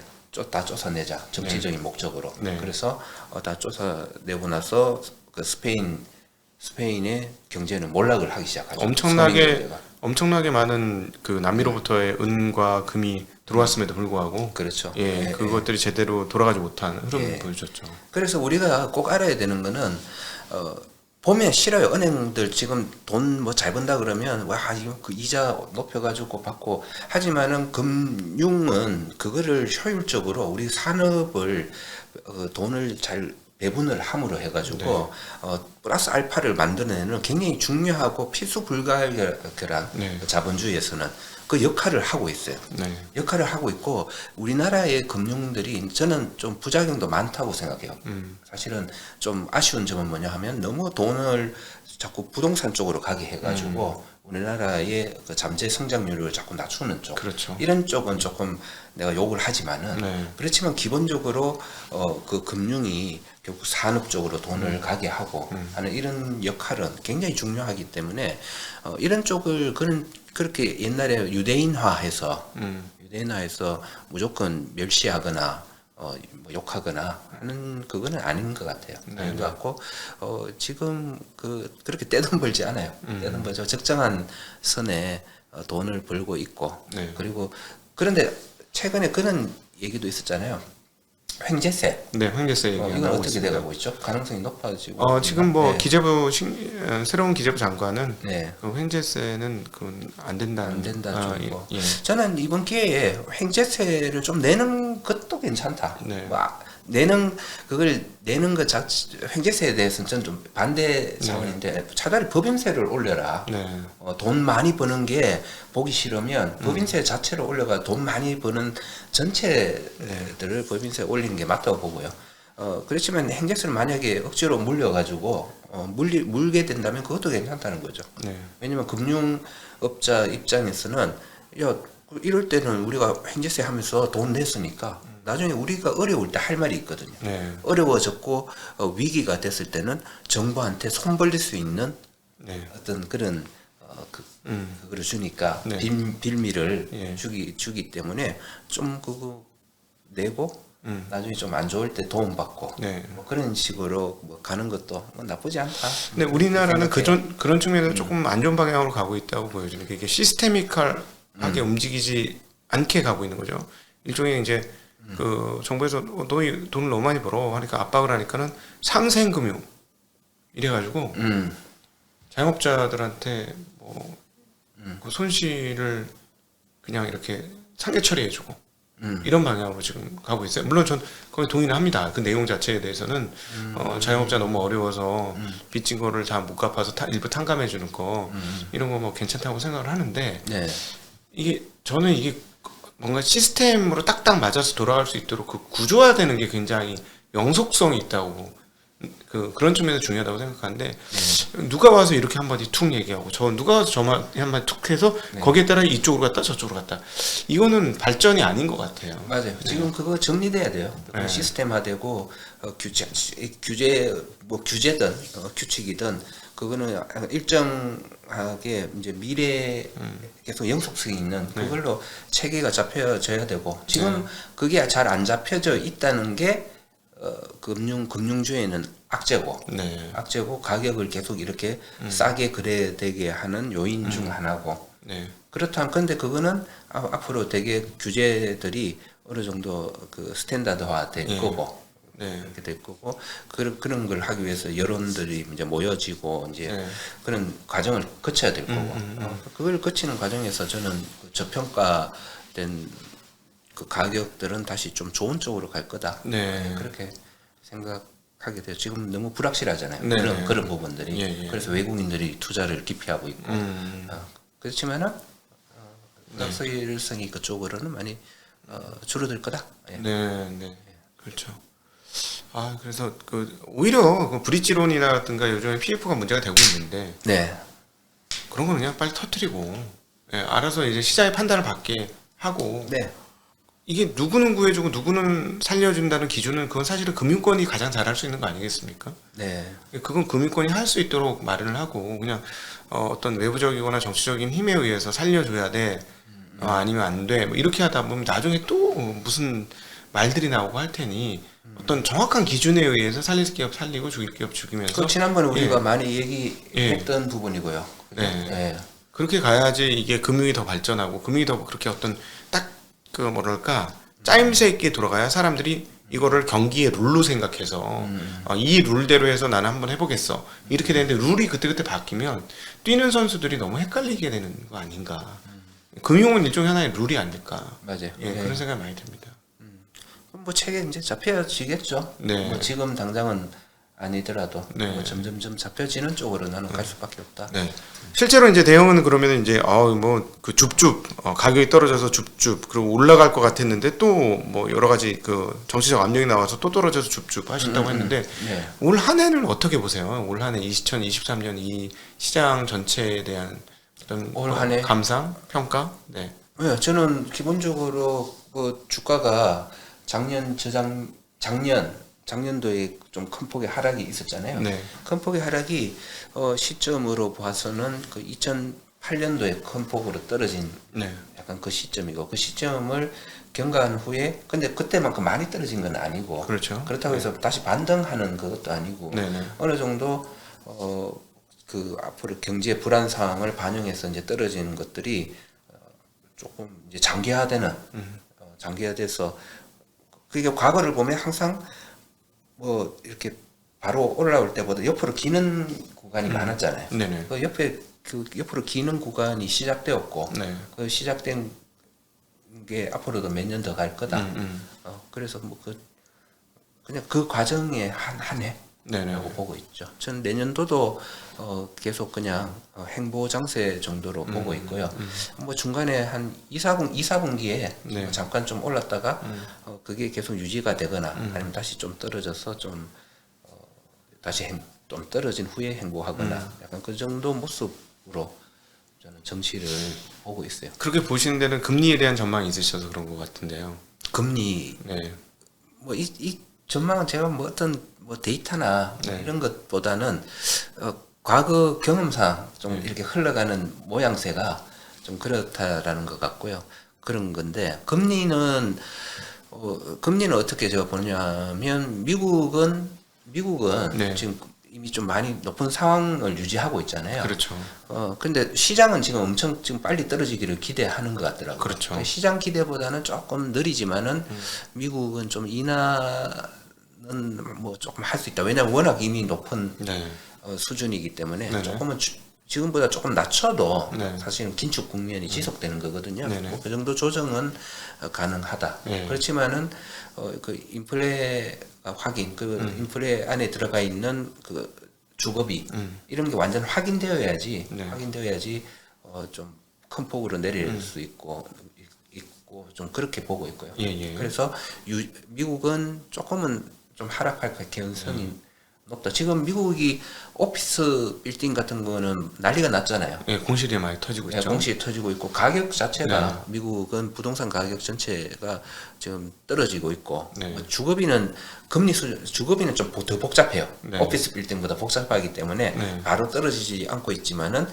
다 쫓아내자 정치적인 목적으로. 네. 그래서 다 쫓아내고 나서 그 스페인의 경제는 몰락을 하기 시작하죠. 서민 경제가. 엄청나게 많은 그 남미로부터의 은과 금이 들어왔음에도 불구하고 그렇죠. 예, 예, 그것들이 제대로 돌아가지 못한 흐름을 예. 보여줬죠. 그래서 우리가 꼭 알아야 되는 거는 보면 싫어요. 은행들 지금 돈 뭐 잘 번다 그러면 와 이거 그 이자 높여가지고 받고 하지만은 금융은 그거를 효율적으로 우리 산업을 돈을 잘 배분을 함으로 해가지고 플러스 알파를 만들어내는 굉장히 중요하고 필수 불가결한 네. 자본주의에서는 그 역할을 하고 있어요. 네. 역할을 하고 있고 우리나라의 금융들이 저는 좀 부작용도 많다고 생각해요. 사실은 좀 아쉬운 점은 뭐냐 하면 너무 돈을 자꾸 부동산 쪽으로 가게 해가지고 우리나라의 그 잠재 성장률을 자꾸 낮추는 쪽 그렇죠. 이런 쪽은 조금 내가 욕을 하지만은 네. 그렇지만 기본적으로 그 금융이 결국 산업 쪽으로 돈을 가게 하고 하는 이런 역할은 굉장히 중요하기 때문에 이런 쪽을 그렇게 옛날에 유대인화해서 무조건 멸시하거나 뭐 욕하거나 하는 그거는 아닌 것 같아요. 아닌 것 같고 지금 그렇게 떼돈 벌지 않아요. 떼돈 벌죠. 적정한 선에 돈을 벌고 있고 네. 그리고 그런데 최근에 그런 얘기도 있었잖아요. 횡재세. 네, 횡재세 얘기가 이건 나오고 어떻게 있습니다. 돼가고 있죠? 가능성이 높아지고. 지금 뭐 네. 기재부 새로운 기재부 장관은 네. 그 횡재세는 그건 안 된다는 안 된다 예, 고 예. 저는 이번 기회에 횡재세를 좀 내는 것도 괜찮다. 네. 뭐, 그걸 내는 것 자체 횡재세에 대해서는 저는 좀 반대 차원인데 차라리 법인세를 올려라. 네. 돈 많이 버는 게 보기 싫으면 법인세 자체를 올려가 돈 많이 버는 전체들을 법인세 올리는 게 맞다고 보고요. 그렇지만 행재세를 만약에 억지로 물려가지고 물게 된다면 그것도 괜찮다는 거죠. 네. 왜냐면 금융업자 입장에서는 이럴 때는 우리가 행재세 하면서 돈 냈으니까 나중에 우리가 어려울 때 할 말이 있거든요. 네. 어려워졌고 위기가 됐을 때는 정부한테 손 벌릴 수 있는 네. 어떤 그런 그거를 주니까 네. 빌미를 예. 주기 때문에 좀 그거 내고 나중에 좀 안 좋을 때 도움 받고 네. 뭐 그런 식으로 뭐 가는 것도 뭐 나쁘지 않다. 근데 우리나라는 생각해요. 그런 측면에서 조금 안 좋은 방향으로 가고 있다고 보여지는 게 이게 시스테미컬하게 움직이지 않게 가고 있는 거죠. 일종의 이제 그 정부에서 너희 돈을 너무 많이 벌어 하니까 압박을 하니까는 상생금융 이래가지고 자영업자들한테 뭐 그 손실을 그냥 이렇게 상계 처리해주고 이런 방향으로 지금 가고 있어요. 물론 전 거기 동의는 합니다. 그 내용 자체에 대해서는 자영업자 너무 어려워서 빚진 거를 다 못 갚아서 일부 탕감해 주는 거 이런 거 뭐 괜찮다고 생각을 하는데 네. 저는 이게 뭔가 시스템으로 딱딱 맞아서 돌아갈 수 있도록 그 구조화되는 게 굉장히 영속성이 있다고 그런 측면에서 중요하다고 생각하는데 누가 와서 이렇게 한마디 툭 얘기하고 누가 와서 저만 한마디 툭 해서 거기에 따라 이쪽으로 갔다 저쪽으로 갔다 이거는 발전이 아닌 것 같아요. 맞아요. 지금 그거 정리돼야 돼요. 시스템화되고 규제든 규칙이든 그거는 일정하게 이제 미래 계속 영속성이 있는 그걸로 체계가 잡혀져야 되고 지금 그게 잘 안 잡혀져 있다는 게 금융주에는 악재고 가격을 계속 이렇게 싸게 거래되게 하는 요인 중 하나고 그렇다면 근데 그거는 앞으로 되게 규제들이 어느 정도 그 스탠다드화 될 거고 이렇게 될 거고 그런 걸 하기 위해서 여론들이 이제 모여지고 이제 그런 과정을 거쳐야 될 거고 그걸 거치는 과정에서 저는 그 저평가된 그 가격들은 다시 좀 좋은 쪽으로 갈 거다. 그렇게 생각하게 돼요. 지금 너무 불확실하잖아요. 그런 부분들이. 그래서 외국인들이 투자를 기피하고 있고. 그렇지만은 불확실성이 그쪽으로는 많이 줄어들 거다. 그렇죠. 그래서 오히려 그 브릿지론이라든가 요즘에 PF가 문제가 되고 있는데 그런 거는 그냥 빨리 터뜨리고 알아서 이제 시장의 판단을 받게 하고 이게 누구는 구해주고 누구는 살려준다는 기준은 그건 사실은 금융권이 가장 잘할 수 있는 거 아니겠습니까? 그건 금융권이 할 수 있도록 마련을 하고 그냥 어떤 외부적이거나 정치적인 힘에 의해서 살려줘야 돼 아니면 안 돼 뭐 이렇게 하다 보면 나중에 또 무슨 말들이 나오고 할 테니 어떤 정확한 기준에 의해서 살릴 기업 살리고 죽일 기업 죽이면서 지난번에 우리가 많이 얘기했던 부분이고요. 그렇게 가야지 이게 금융이 더 발전하고 금융이 더 그렇게 어떤 딱 짜임새 있게 돌아가야 사람들이 이거를 경기의 룰로 생각해서 이 룰대로 해서 나는 한번 해보겠어 이렇게 되는데 룰이 그때그때 바뀌면 뛰는 선수들이 너무 헷갈리게 되는 거 아닌가. 금융은 일종의 하나의 룰이 아닐까. 맞아요. 그런 생각이 많이 듭니다. 뭐 책에 이제 잡혀지겠죠. 뭐 지금 당장은 아니더라도 뭐 점점점 잡혀지는 쪽으로 나는 갈 수밖에 없다. 실제로 이제 대형은 그러면 이제 그 줍줍 가격이 떨어져서 줍줍 그리고 올라갈 것 같았는데 또 뭐 여러 가지 그 정치적 압력이 나와서 또 떨어져서 줍줍 하신다고 했는데 올 한 해는 어떻게 보세요? 올 한 해 2023년 이 시장 전체에 대한 어떤 올 한 해 감상 평가? 저는 기본적으로 그 주가가 작년도에 좀 큰 폭의 하락이 있었잖아요. 큰 폭의 하락이 시점으로 봐서는 그 2008년도에 큰 폭으로 떨어진 약간 그 시점이고 그 시점을 경과한 후에 근데 그때만큼 많이 떨어진 건 아니고 그렇다고 해서 다시 반등하는 것도 아니고 어느 정도 그 앞으로 경제 불안 상황을 반영해서 이제 떨어지는 것들이 조금 이제 장기화돼서 그게 과거를 보면 항상 뭐 이렇게 바로 올라올 때보다 옆으로 기는 구간이 많았잖아요. 그 옆으로 기는 구간이 시작되었고 그 시작된 게 앞으로도 몇 년 더 갈 거다. 그래서 뭐 그냥 그 과정의 한 해라고 보고 있죠. 전 내년도도 계속 그냥 행보 장세 정도로 보고 있고요. 뭐 중간에 한 2, 4분기에 잠깐 좀 올랐다가 그게 계속 유지가 되거나 아니면 다시 좀 떨어져서 좀 다시 좀 떨어진 후에 행보하거나 약간 그 정도 모습으로 저는 정치를 보고 있어요. 그렇게 보시는 데는 금리에 대한 전망이 있으셔서 그런 것 같은데요. 금리 뭐 이 전망은 제가 뭐 어떤 뭐 데이터나 이런 것보다는 과거 경험상 좀 이렇게 흘러가는 모양새가 좀 그렇다라는 것 같고요. 그런 건데 금리는 어떻게 제가 보냐면 미국은 지금 이미 좀 많이 높은 상황을 유지하고 있잖아요. 근데 시장은 지금 엄청 지금 빨리 떨어지기를 기대하는 것 같더라고요. 시장 기대보다는 조금 느리지만은 미국은 좀 인하는 뭐 조금 할 수 있다. 왜냐하면 워낙 이미 높은 수준이기 때문에 조금은 지금보다 조금 낮춰도 네. 사실은 긴축 국면이 지속되는 거거든요. 네네. 뭐그 정도 조정은 가능하다. 네. 그렇지만은 그 인플레 확인, 그 인플레 안에 들어가 있는 그 주거비 이런 게 완전 확인되어야지 네. 확인되어야지 좀 큰 폭으로 내릴 수 있고 좀 그렇게 보고 있고요. 예. 그래서 미국은 조금은 좀 하락할 가능성이 높다. 지금 미국이 오피스 빌딩 같은 거는 난리가 났잖아요. 예, 공실이 많이 터지고 있죠. 공실이 터지고 있고 가격 자체가 네. 미국은 부동산 가격 전체가 지금 떨어지고 있고 네. 주거비는 주거비는 좀 더 복잡해요. 네. 오피스 빌딩보다 복잡하기 때문에 네. 바로 떨어지지 않고 있지만은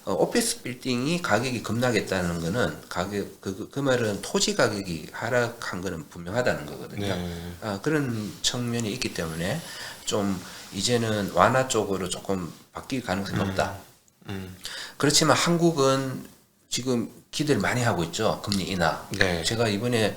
오피스 빌딩이 가격이 급락했다는 거는 가격 그 말은 토지 가격이 하락한 거는 분명하다는 거거든요. 네. 그런 측면이 있기 때문에 좀 이제는 완화 쪽으로 조금 바뀔 가능성이 높다. 그렇지만 한국은 지금 기대를 많이 하고 있죠. 금리 인하. 네. 제가 이번에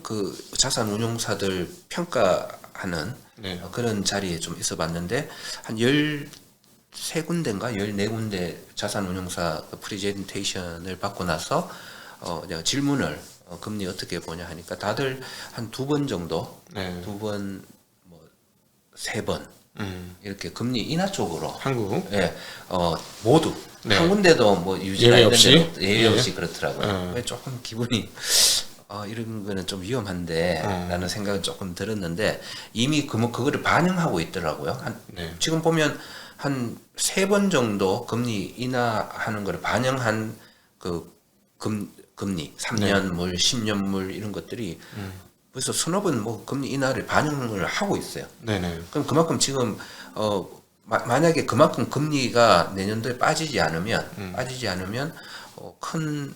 그 자산 운용사들 평가하는 네. 그런 자리에 좀 있어봤는데 한 13군데인가 14군데 자산 운용사 프리젠테이션을 받고 나서 내가 질문을 금리 어떻게 보냐 하니까 다들 한 2번 정도, 네. 2번 뭐 3번 이렇게 금리 인하 쪽으로 한국. 예, 모두 네. 한 군데도 뭐 유지나 예외 이런 없이? 데는 예외 예. 없이 그렇더라고요. 왜 조금 기분이 이런 거는 좀 위험한데 라는 생각은 조금 들었는데 이미 그거를 반영하고 있더라고요. 네. 지금 보면 한 3번 정도 금리 인하하는 걸 반영한 그 금리 3년물, 10년물 이런 것들이 벌써 서너 번 뭐 금리 인하를 반영을 하고 있어요. 네네. 그럼 그만큼 지금 만약에 그만큼 금리가 내년도에 빠지지 않으면 큰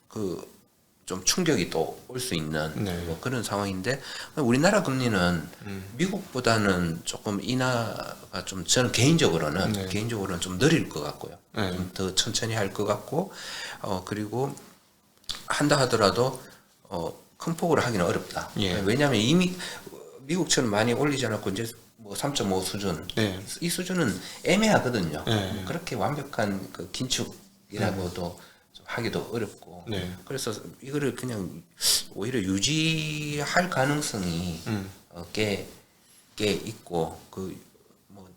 그 좀 충격이 또 올 수 있는 네. 뭐 그런 상황인데 우리나라 금리는 미국보다는 조금 인하가 좀 저는 개인적으로는 좀 느릴 것 같고요. 네. 좀 더 천천히 할 것 같고 그리고 한다 하더라도 큰 폭으로 하기는 어렵다. 예. 왜냐하면 이미 미국처럼 많이 올리지 않았고 이제 뭐 3.5 수준 네. 이 수준은 애매하거든요. 네. 그렇게 완벽한 그 긴축이라고도 좀 하기도 어렵고 네. 그래서 이거를 그냥 오히려 유지할 가능성이 꽤 있고 그 뭐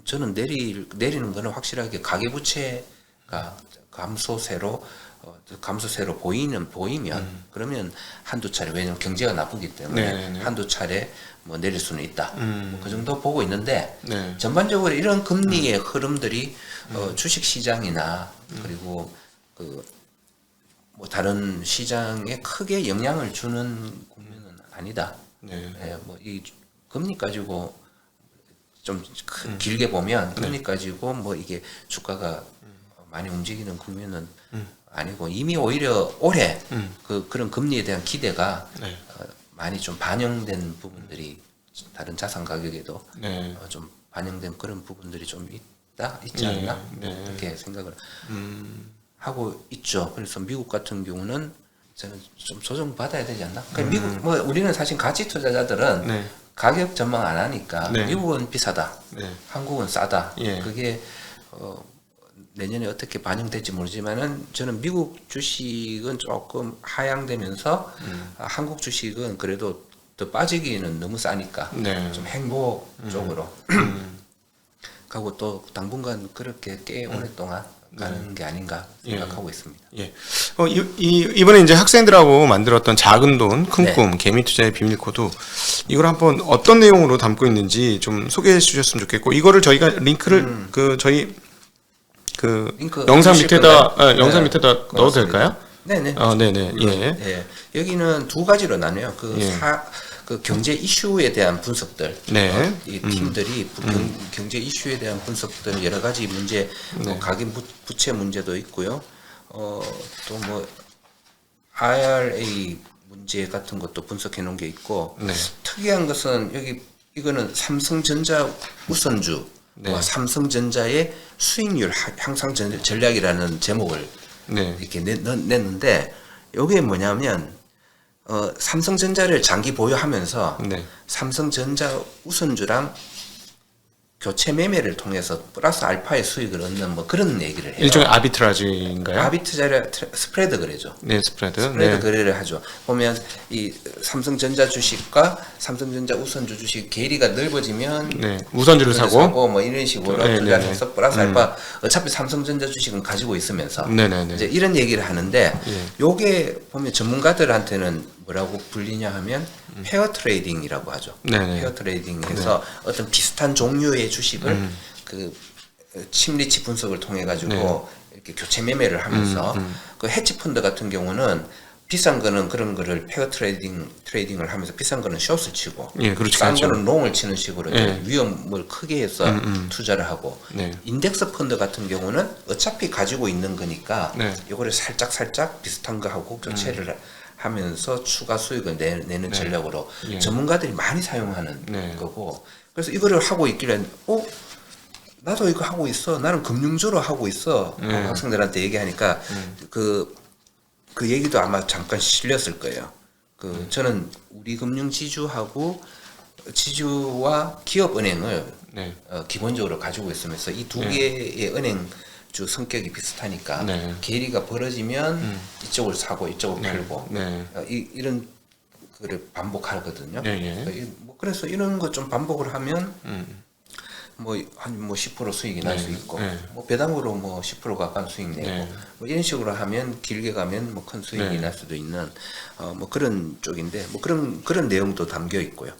저는 내리는 거는 확실하게 가계부채가 감소세로 보이면 그러면 한두 차례 왜냐면 경제가 나쁘기 때문에 네네네. 한두 차례 뭐 내릴 수는 있다. 뭐그 정도 보고 있는데 네. 전반적으로 이런 금리의 흐름들이 주식 시장이나 그리고 그 뭐 다른 시장에 크게 영향을 주는 국면은 아니다. 네. 예, 뭐 이 금리 가지고 좀 길게 보면 금리 가지고 뭐 이게 주가가 많이 움직이는 국면은 아니고 이미 오히려 올해 그런 금리에 대한 기대가 네. 많이 좀 반영된 부분들이 다른 자산 가격에도 네. 좀 반영된 그런 부분들이 좀 있지 않나 네. 그렇게 생각을 하고 있죠. 그래서 미국 같은 경우는 저는 좀 조정 받아야 되지 않나? 그러니까 미국 뭐 우리는 사실 가치 투자자들은 네. 가격 전망 안 하니까 네. 미국은 비싸다, 네. 한국은 싸다. 예. 그게 내년에 어떻게 반영될지 모르지만은 저는 미국 주식은 조금 하향되면서 한국 주식은 그래도 더 빠지기는 너무 싸니까 네. 좀 행보 쪽으로 가고 또 당분간 그렇게 꽤 오랫동안 가는 게 아닌가 생각하고 있습니다. 예. 이번에 이제 학생들하고 만들었던 작은 돈, 큰 네. 꿈, 개미 투자의 비밀 코드 이걸 한번 어떤 내용으로 담고 있는지 좀 소개해 주셨으면 좋겠고 이거를 저희가 링크를 저희 링크 영상 주실 밑에다 건가요? 영상 네, 밑에다 넣어도 고맙습니다. 될까요? 네네. 네네. 예. 예. 여기는 두 가지로 나뉘어요. 그 경제 이슈에 대한 분석들, 네. 이 팀들이 경제 이슈에 대한 분석들 여러 가지 문제, 가계 부채 문제도 있고요. 또 뭐 IRA 문제 같은 것도 분석해 놓은 게 있고 네. 특이한 것은 이거는 삼성전자 우선주, 네. 삼성전자의 수익률 향상 전략이라는 제목을 네. 이렇게 냈는데 이게 뭐냐면 삼성전자를 장기 보유하면서 네. 삼성전자 우선주랑 교체 매매를 통해서 플러스 알파의 수익을 얻는 뭐 그런 얘기를 해요. 일종의 아비트라지인가요? 아비트라지 스프레드 거래죠. 네, 스프레드. 스프레드 네. 거래를 하죠. 보면 이 삼성전자 주식과 삼성전자 우선주 주식 괴리가 넓어지면 네, 우선주를 사고 뭐 이런 식으로 네, 투자를 네, 해서 플러스 알파 어차피 삼성전자 주식은 가지고 있으면서 네네네. 이제 이런 얘기를 하는데 예. 요게 보면 전문가들한테는 뭐라고 불리냐 하면 페어 트레이딩이라고 하죠. 네네. 페어 트레이딩에서 어떤 비슷한 종류의 주식을 그 심리치 분석을 통해 가지고 이렇게 교체 매매를 하면서 그 헤지 펀드 같은 경우는 비싼 거는 그런 거를 페어 트레이딩을 하면서 비싼 거는 숏을 치고 예, 그렇죠. 싼 그렇죠. 거는 롱을 치는 식으로 예. 위험을 크게 해서 투자를 하고 네. 인덱스 펀드 같은 경우는 어차피 가지고 있는 거니까 네. 이거를 살짝 비슷한 거 하고 교체를 하면서 추가 수익을 내는 전략으로 예. 전문가들이 많이 사용하는 네. 거고 그래서 이거를 하고 있길래 나도 이거 하고 있어. 나는 금융주로 하고 있어. 하고 학생들한테 얘기하니까 그 얘기도 아마 잠깐 실렸을 거예요. 저는 우리 금융 지주하고 지주와 기업은행을 네. 기본적으로 가지고 있으면서 이 두 개의 은행주 성격이 비슷하니까 네. 괴리가 벌어지면 이쪽을 사고 이쪽을 팔고 네. 이런 거를 반복하거든요. 네. 뭐 그래서 이런 거 좀 반복을 하면 뭐 한 10% 수익이 날 수 있고 뭐 배당으로 뭐 10% 가까운 수익 내고 뭐 이런 식으로 하면 길게 가면 뭐 큰 수익이 날 수도 있는 뭐 그런 쪽인데 뭐 그런 내용도 담겨 있고요.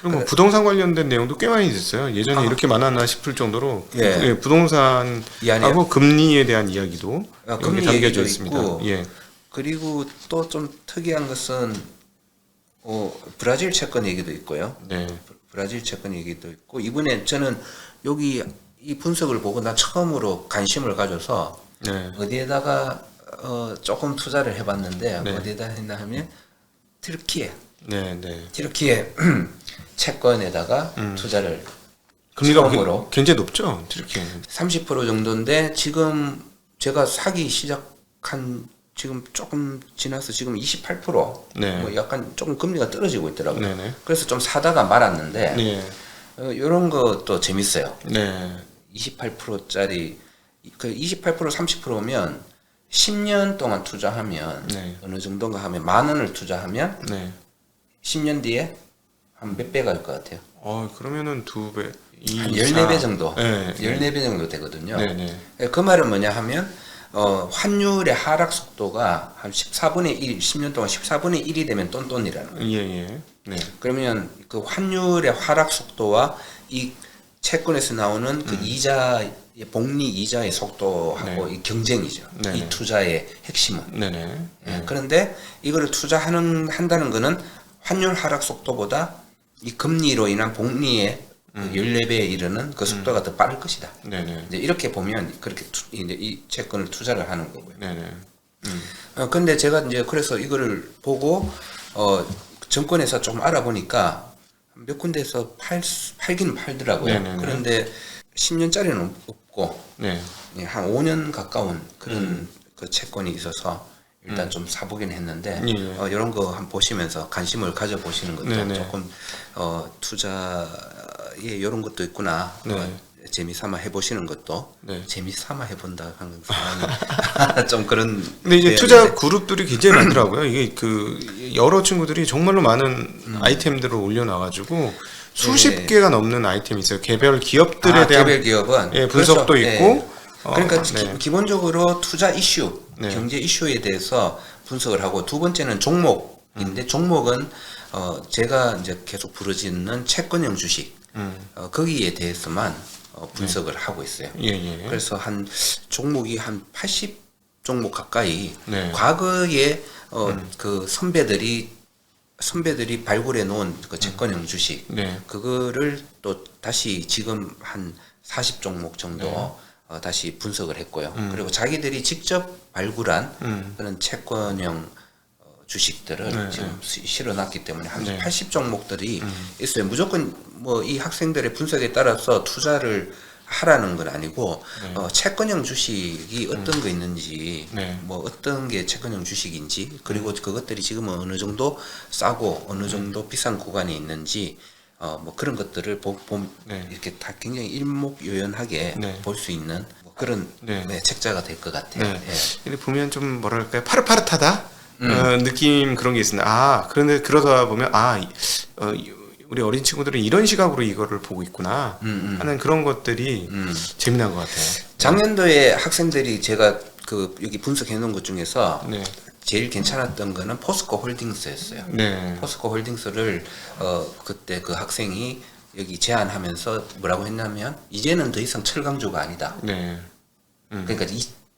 그리고 뭐 부동산 관련된 내용도 꽤 많이 있었어요. 예전에 이렇게 많았나 싶을 정도로 예. 부동산하고 금리에 대한 이야기도 금리 담겨져 얘기도 있습니다. 있고 예. 그리고 또 좀 특이한 것은 브라질 채권 얘기도 있고요. 네. 브라질 채권 얘기도 있고 이번에 저는 여기 이 분석을 보고 나 처음으로 관심을 가져서 네. 어디에다가 조금 투자를 해봤는데 네. 어디에다 했나 하면 네. 네. 튀르키예 채권에다가 투자를 금리가 처음으로 굉장히 높죠, 튀르키예는. 30% 정도인데 지금 제가 사기 시작한 지금 조금 지나서 지금 28% 네. 뭐 약간 조금 금리가 떨어지고 있더라고요. 네네. 그래서 좀 사다가 말았는데 네. 이런 것도 재밌어요. 네. 28%짜리 그 28% 30%면 10년 동안 투자하면 네. 어느 정도인가 하면 10,000원을 투자하면 네. 10년 뒤에 한 몇 배 갈 것 같아요. 그러면은 2배, 한 14배 정도. 네. 14배 정도 되거든요. 네. 네. 그 말은 뭐냐 하면 환율의 하락 속도가 한 14분의 1, 10년 동안 14분의 1이 되면 똔똔이라는 거예요. 예. 네. 그러면 그 환율의 하락 속도와 이 채권에서 나오는 그 이자의 복리 이자의 속도하고 이 경쟁이죠. 네네. 이 투자의 핵심은. 네네. 그런데 이거를 한다는 거는 환율 하락 속도보다 이 금리로 인한 복리의 14배에 이르는 그 속도가 더 빠를 것이다. 네네. 이제 이렇게 보면 그렇게 이제 이 채권을 투자를 하는 거고요. 네네. 근데 제가 이제 그래서 이거를 보고 정권에서 좀 알아보니까 몇 군데에서 팔기는 팔더라고요. 네네네. 그런데 10년짜리는 없고 네. 한 5년 가까운 그런 그 채권이 있어서 일단 좀 사보긴 했는데 예. 이런 거 한번 보시면서 관심을 가져보시는 것도 네네. 조금 투자에 이런 것도 있구나. 네. 재미삼아 해보시는 것도 네. 재미삼아 해본다 하는 상황이 좀 그런. 근데 이제 네, 투자 네. 그룹들이 굉장히 많더라고요. 이게 그 여러 친구들이 정말로 많은 아이템들을 올려놔가지고 수십 네. 개가 넘는 아이템이 있어요. 개별 기업들에 대한 개별 기업은 분석도 그렇죠. 있고. 그러니까 네. 기본적으로 투자 이슈, 네. 경제 이슈에 대해서 분석을 하고 두 번째는 종목인데 종목은 제가 이제 계속 부르짖는 채권형 주식 거기에 대해서만 분석을 하고 있어요. 예. 그래서 한 종목이 한 80 종목 가까이 네. 과거에 그 선배들이 발굴해 놓은 그 채권형 주식 네. 그거를 또 다시 지금 한 40 종목 정도 네. 다시 분석을 했고요. 그리고 자기들이 직접 발굴한 그런 채권형 주식들을 지금 실어놨기 때문에 한 80 종목들이 있어요. 무조건 뭐 이 학생들의 분석에 따라서 투자를 하라는 건 아니고 채권형 주식이 어떤 거 있는지 뭐 어떤 게 채권형 주식인지 그리고 그것들이 지금은 어느 정도 싸고 어느 정도 비싼 구간이 있는지 뭐 그런 것들을 네. 이렇게 다 굉장히 일목요연하게 네. 볼 수 있는 뭐 그런 네. 네, 책자가 될 것 같아요. 네. 예. 근데 보면 좀 뭐랄까요, 파릇파릇하다 느낌 그런 게 있습니다. 그런데 그러다 보면 우리 어린 친구들은 이런 시각으로 이거를 보고 있구나 하는 그런 것들이 재미난 것 같아요. 작년도에 학생들이 제가 그 여기 분석해 놓은 것 중에서 네. 제일 괜찮았던 거는 포스코 홀딩스였어요. 네. 포스코 홀딩스를 그때 그 학생이 여기 제안하면서 뭐라고 했냐면 이제는 더 이상 철강주가 아니다. 네. 그러니까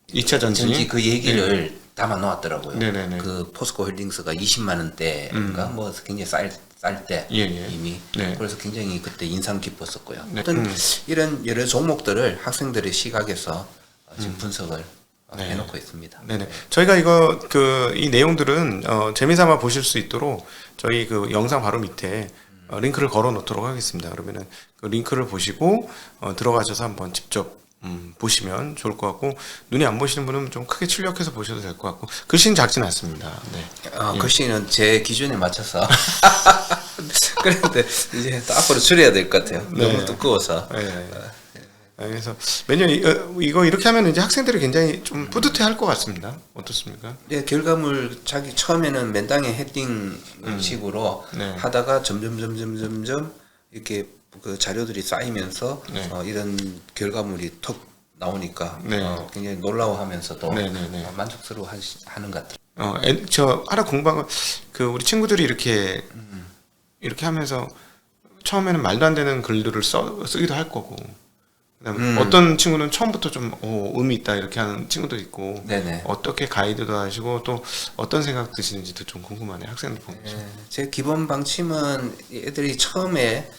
2차 전지 그 얘기를 담아 놓았더라고요. 네네네. 그 포스코 홀딩스가 20만 원대인가 뭐 굉장히 쌀 때 예, 예. 이미 네. 그래서 굉장히 그때 인상 깊었었고요. 네. 어떤 이런 여러 종목들을 학생들의 시각에서 지금 분석을 네. 해놓고 있습니다. 네네. 저희가 이 내용들은 재미삼아 보실 수 있도록 저희 그 영상 바로 밑에 링크를 걸어 놓도록 하겠습니다. 그러면은 그 링크를 보시고 들어가셔서 한번 직접 보시면 좋을 것 같고, 눈이 안 보시는 분은 좀 크게 출력해서 보셔도 될 것 같고, 글씨는 작진 않습니다. 네. 글씨는 제 기준에 맞춰서 그런데 이제 또 앞으로 줄여야 될 것 같아요. 네. 너무 두꺼워서. 네. 그래서 매년 이거 이렇게 하면 이제 학생들이 굉장히 좀 뿌듯해할 것 같습니다. 어떻습니까? 네, 결과물 자기 처음에는 맨땅에 헤딩 식으로 네. 하다가 점점 이렇게 그 자료들이 쌓이면서 네. 이런 결과물이 턱 나오니까 네. 굉장히 놀라워하면서도 네. 만족스러워 하는 것 같아요. 저 하나 공부한 우리 친구들이 이렇게 하면서 처음에는 말도 안 되는 글들을 쓰기도 할 거고, 그다음에 어떤 친구는 처음부터 좀 의미 있다 이렇게 하는 친구도 있고, 네네. 어떻게 가이드도 하시고 또 어떤 생각 드시는지도 좀 궁금하네요. 학생들 보면서. 제 기본 방침은 애들이 처음에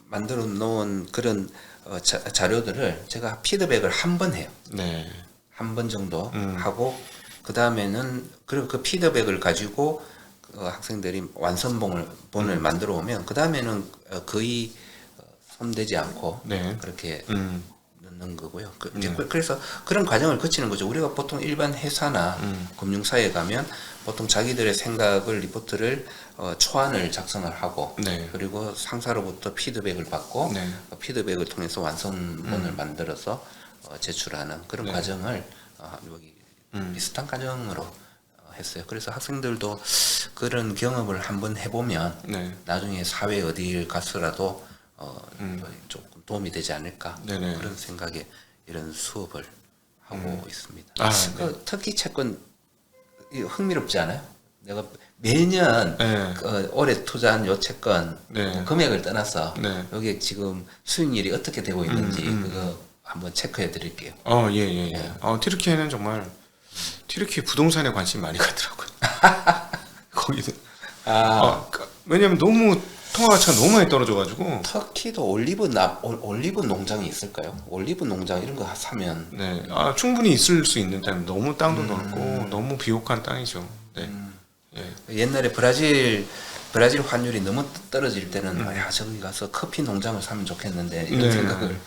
만들어 놓은 그런 자료들을 제가 피드백을 한 번 해요. 네. 한 번 정도 하고 그 다음에는 그 피드백을 가지고 학생들이 완성본을 만들어 오면 그 다음에는 거의 손대지 않고 네. 그렇게 넣는 거고요. 그래서 그런 과정을 거치는 거죠. 우리가 보통 일반 회사나 금융사에 가면 보통 자기들의 생각을 리포트를 초안을 작성을 하고 네. 그리고 상사로부터 피드백을 받고 네. 피드백을 통해서 완성본을 만들어서 제출하는 그런 네. 과정을 여기 비슷한 과정으로 했어요. 그래서 학생들도 그런 경험을 한번 해보면 네. 나중에 사회 어디를 가서라도 조금 도움이 되지 않을까 네네. 그런 생각에 이런 수업을 하고 있습니다. 네. 특히 채권 흥미롭지 않아요? 내가 매년 네. 올해 투자한 요 채권 네. 금액을 떠나서 네. 여기 지금 수익률이 어떻게 되고 있는지 그거 한번 체크해 드릴게요. 예. 튀르키예는 정말 튀르키예 부동산에 관심이 많이 가더라고요. 거기는. 왜냐면 너무 통화 가치가 너무 많이 떨어져가지고. 터키도 올리브 농장이 있을까요? 올리브 농장 이런 거 사면 네. 충분히 있을 수 있는 땅. 너무 땅도 넓고 너무 비옥한 땅이죠. 네. 예. 옛날에 브라질 환율이 너무 떨어질 때는 저기 가서 커피 농장을 사면 좋겠는데 이런 네. 생각을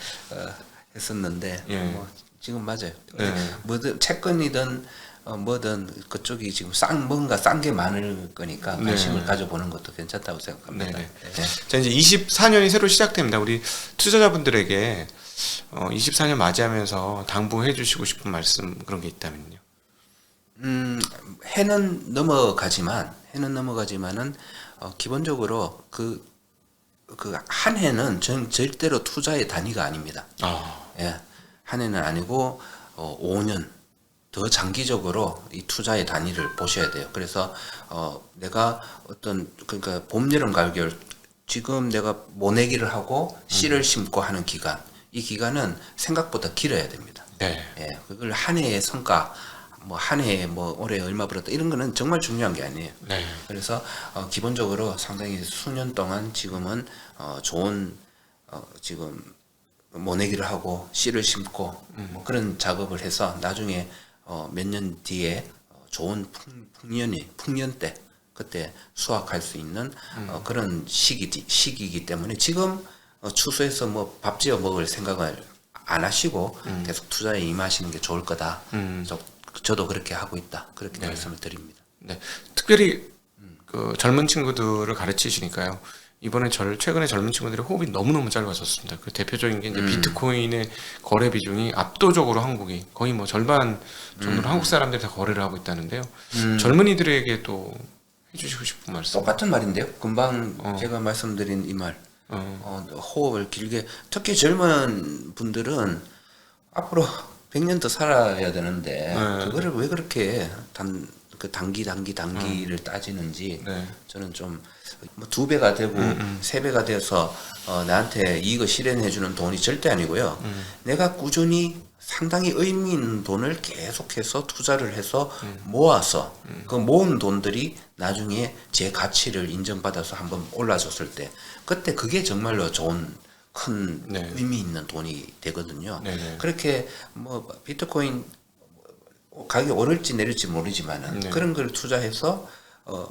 했었는데 예. 지금 맞아요. 네. 뭐든 채권이든 뭐든 그쪽이 지금 뭔가 싼 게 많을 거니까 관심을 네. 가져보는 것도 괜찮다고 생각합니다. 네네. 네. 자, 이제 24년이 새로 시작됩니다. 우리 투자자분들에게 24년 맞이하면서 당부해 주시고 싶은 말씀 그런 게 있다면요. 해는 넘어가지만은 기본적으로 그 한 해는 절대로 투자의 단위가 아닙니다. 예, 한 해는 아니고 5년 더 장기적으로 이 투자의 단위를 보셔야 돼요. 그래서 내가 그러니까 봄, 여름, 가을, 겨울 지금 내가 모내기를 하고 씨를 심고 하는 기간, 이 기간은 생각보다 길어야 됩니다. 네. 예, 그걸 한 해의 성과, 한 해에 올해 얼마 벌었다 이런 거는 정말 중요한 게 아니에요. 네. 그래서 기본적으로 상당히 수년 동안 지금은 좋은 지금 모내기를 하고 씨를 심고 그런 작업을 해서 나중에 몇 년 뒤에 좋은 풍년 때 그때 수확할 수 있는 그런 시기이기 때문에 지금 추수해서 밥 지어 먹을 생각을 안 하시고 계속 투자에 임하시는 게 좋을 거다. 저도 그렇게 하고 있다. 그렇게 말씀을 드립니다. 네. 특별히 그 젊은 친구들을 가르치시니까요. 이번에 최근에 젊은 친구들의 호흡이 너무너무 짧아졌습니다. 그 대표적인 게 이제 비트코인의 거래 비중이 압도적으로 한국이 거의 뭐 절반 정도로 한국 사람들이 다 거래를 하고 있다는데요. 젊은이들에게 또 해주시고 싶은 말씀. 똑같은 말인데요. 금방 제가 말씀드린 이 말. 호흡을 길게, 특히 젊은 분들은 앞으로 100년 더 살아야 되는데 그거를 왜 그렇게 단기를 따지는지 저는 좀 뭐 2배가 되고 3배가 돼서 나한테 이거 실현해주는 돈이 절대 아니고요. 내가 꾸준히 상당히 의미 있는 돈을 계속해서 투자를 해서 모아서 그 모은 돈들이 나중에 제 가치를 인정받아서 한번 올라졌을 때 그때 그게 정말로 좋은 큰 의미 있는 돈이 되거든요. 그렇게 뭐 비트코인 가격이 오를지 내릴지 모르지만은 그런 걸 투자해서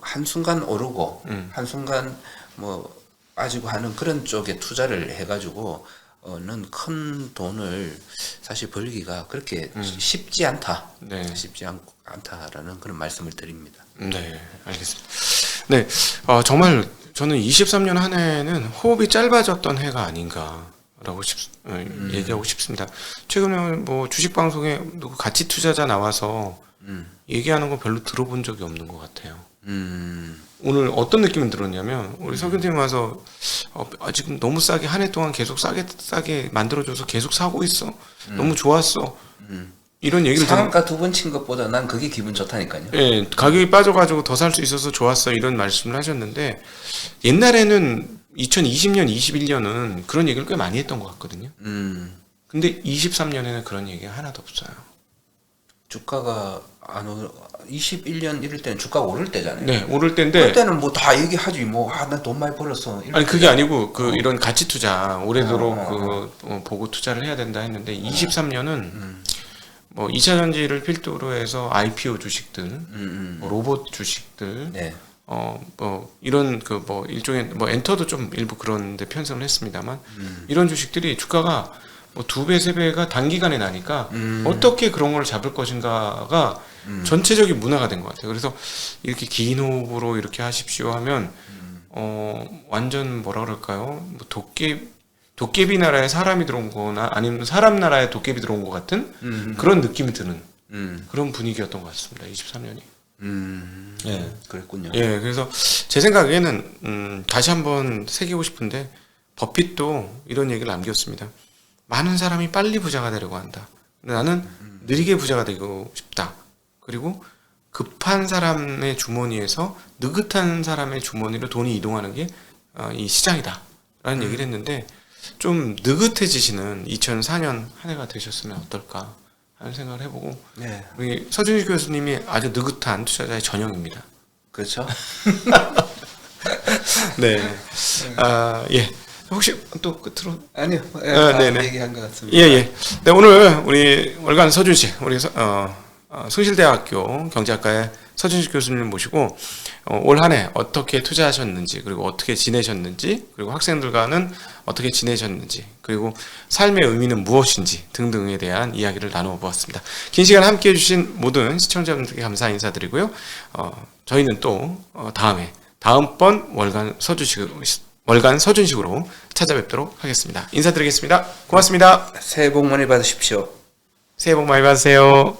한순간 오르고 한순간 뭐 빠지고 하는 그런 쪽에 투자를 해가지고 는 큰 돈을 사실 벌기가 그렇게 쉽지 않다. 쉽지 않다라는 그런 말씀을 드립니다. 네, 알겠습니다. 네, 정말 저는 23년 한 해는 호흡이 짧아졌던 해가 아닌가라고 얘기하고 싶습니다. 최근에 뭐 주식 방송에 누구 가치 투자자 나와서 얘기하는 거 별로 들어본 적이 없는 것 같아요. 오늘 어떤 느낌이 들었냐면 우리 서균팀 와서 지금 너무 싸게 한 해 동안 계속 싸게 만들어줘서 계속 사고 있어. 너무 좋았어. 이런 얘기를 상한가 2번 친 것보다 난 그게 기분 좋다니까요. 예, 가격이 빠져가지고 더 살 수 있어서 좋았어 이런 말씀을 하셨는데 옛날에는 2020년, 21년은 그런 얘기를 꽤 많이 했던 것 같거든요. 근데 23년에는 그런 얘기가 하나도 없어요. 주가가 안 오르 21년 이럴 때는 주가가 오를 때잖아요. 네, 오를 때인데 그때는 뭐 다 얘기하지 뭐 나 돈 많이 벌었어. 아니 그게 아니고 이런 가치 투자 오래도록 보고 투자를 해야 된다 했는데 23년은 뭐 2차 전지를 필두로 해서 IPO 주식들, 뭐 로봇 주식들, 뭐 이런 뭐 일종의 뭐 엔터도 좀 일부 그런데 편성을 했습니다만 이런 주식들이 주가가 뭐 2배, 3배가 단기간에 나니까 어떻게 그런 걸 잡을 것인가가 전체적인 문화가 된 것 같아요. 그래서 이렇게 긴 호흡으로 이렇게 하십시오 하면 완전 뭐라 그럴까요? 뭐 도깨비 나라에 사람이 들어온 거나 아니면 사람 나라에 도깨비 들어온 것 같은 그런 느낌이 드는 그런 분위기였던 것 같습니다. 23년이. 예, 그랬군요. 예, 그래서 제 생각에는 다시 한번 새기고 싶은데 버핏도 이런 얘기를 남겼습니다. 많은 사람이 빨리 부자가 되려고 한다. 근데 나는 느리게 부자가 되고 싶다. 그리고 급한 사람의 주머니에서 느긋한 사람의 주머니로 돈이 이동하는 게 이 시장이다. 라는 얘기를 했는데 좀 느긋해지시는 2004년 한 해가 되셨으면 어떨까 하는 생각을 해보고 우리 서준식 교수님이 아주 느긋한 투자자의 전형입니다. 그렇죠? 네. 예. 혹시 또 끝으로 아니요. 얘기한 것 같습니다. 예. 네, 오늘 우리 월간 서준식 우리 숭실대학교 경제학과의 서준식 교수님을 모시고 올 한 해 어떻게 투자하셨는지 그리고 어떻게 지내셨는지 그리고 학생들과는 어떻게 지내셨는지 그리고 삶의 의미는 무엇인지 등등에 대한 이야기를 나누어 보았습니다. 긴 시간 함께해 주신 모든 시청자분들께 감사 인사드리고요. 저희는 또 다음번 월간 서준식으로 찾아뵙도록 하겠습니다. 인사드리겠습니다. 고맙습니다. 새해 복 많이 받으십시오. 새해 복 많이 받으세요.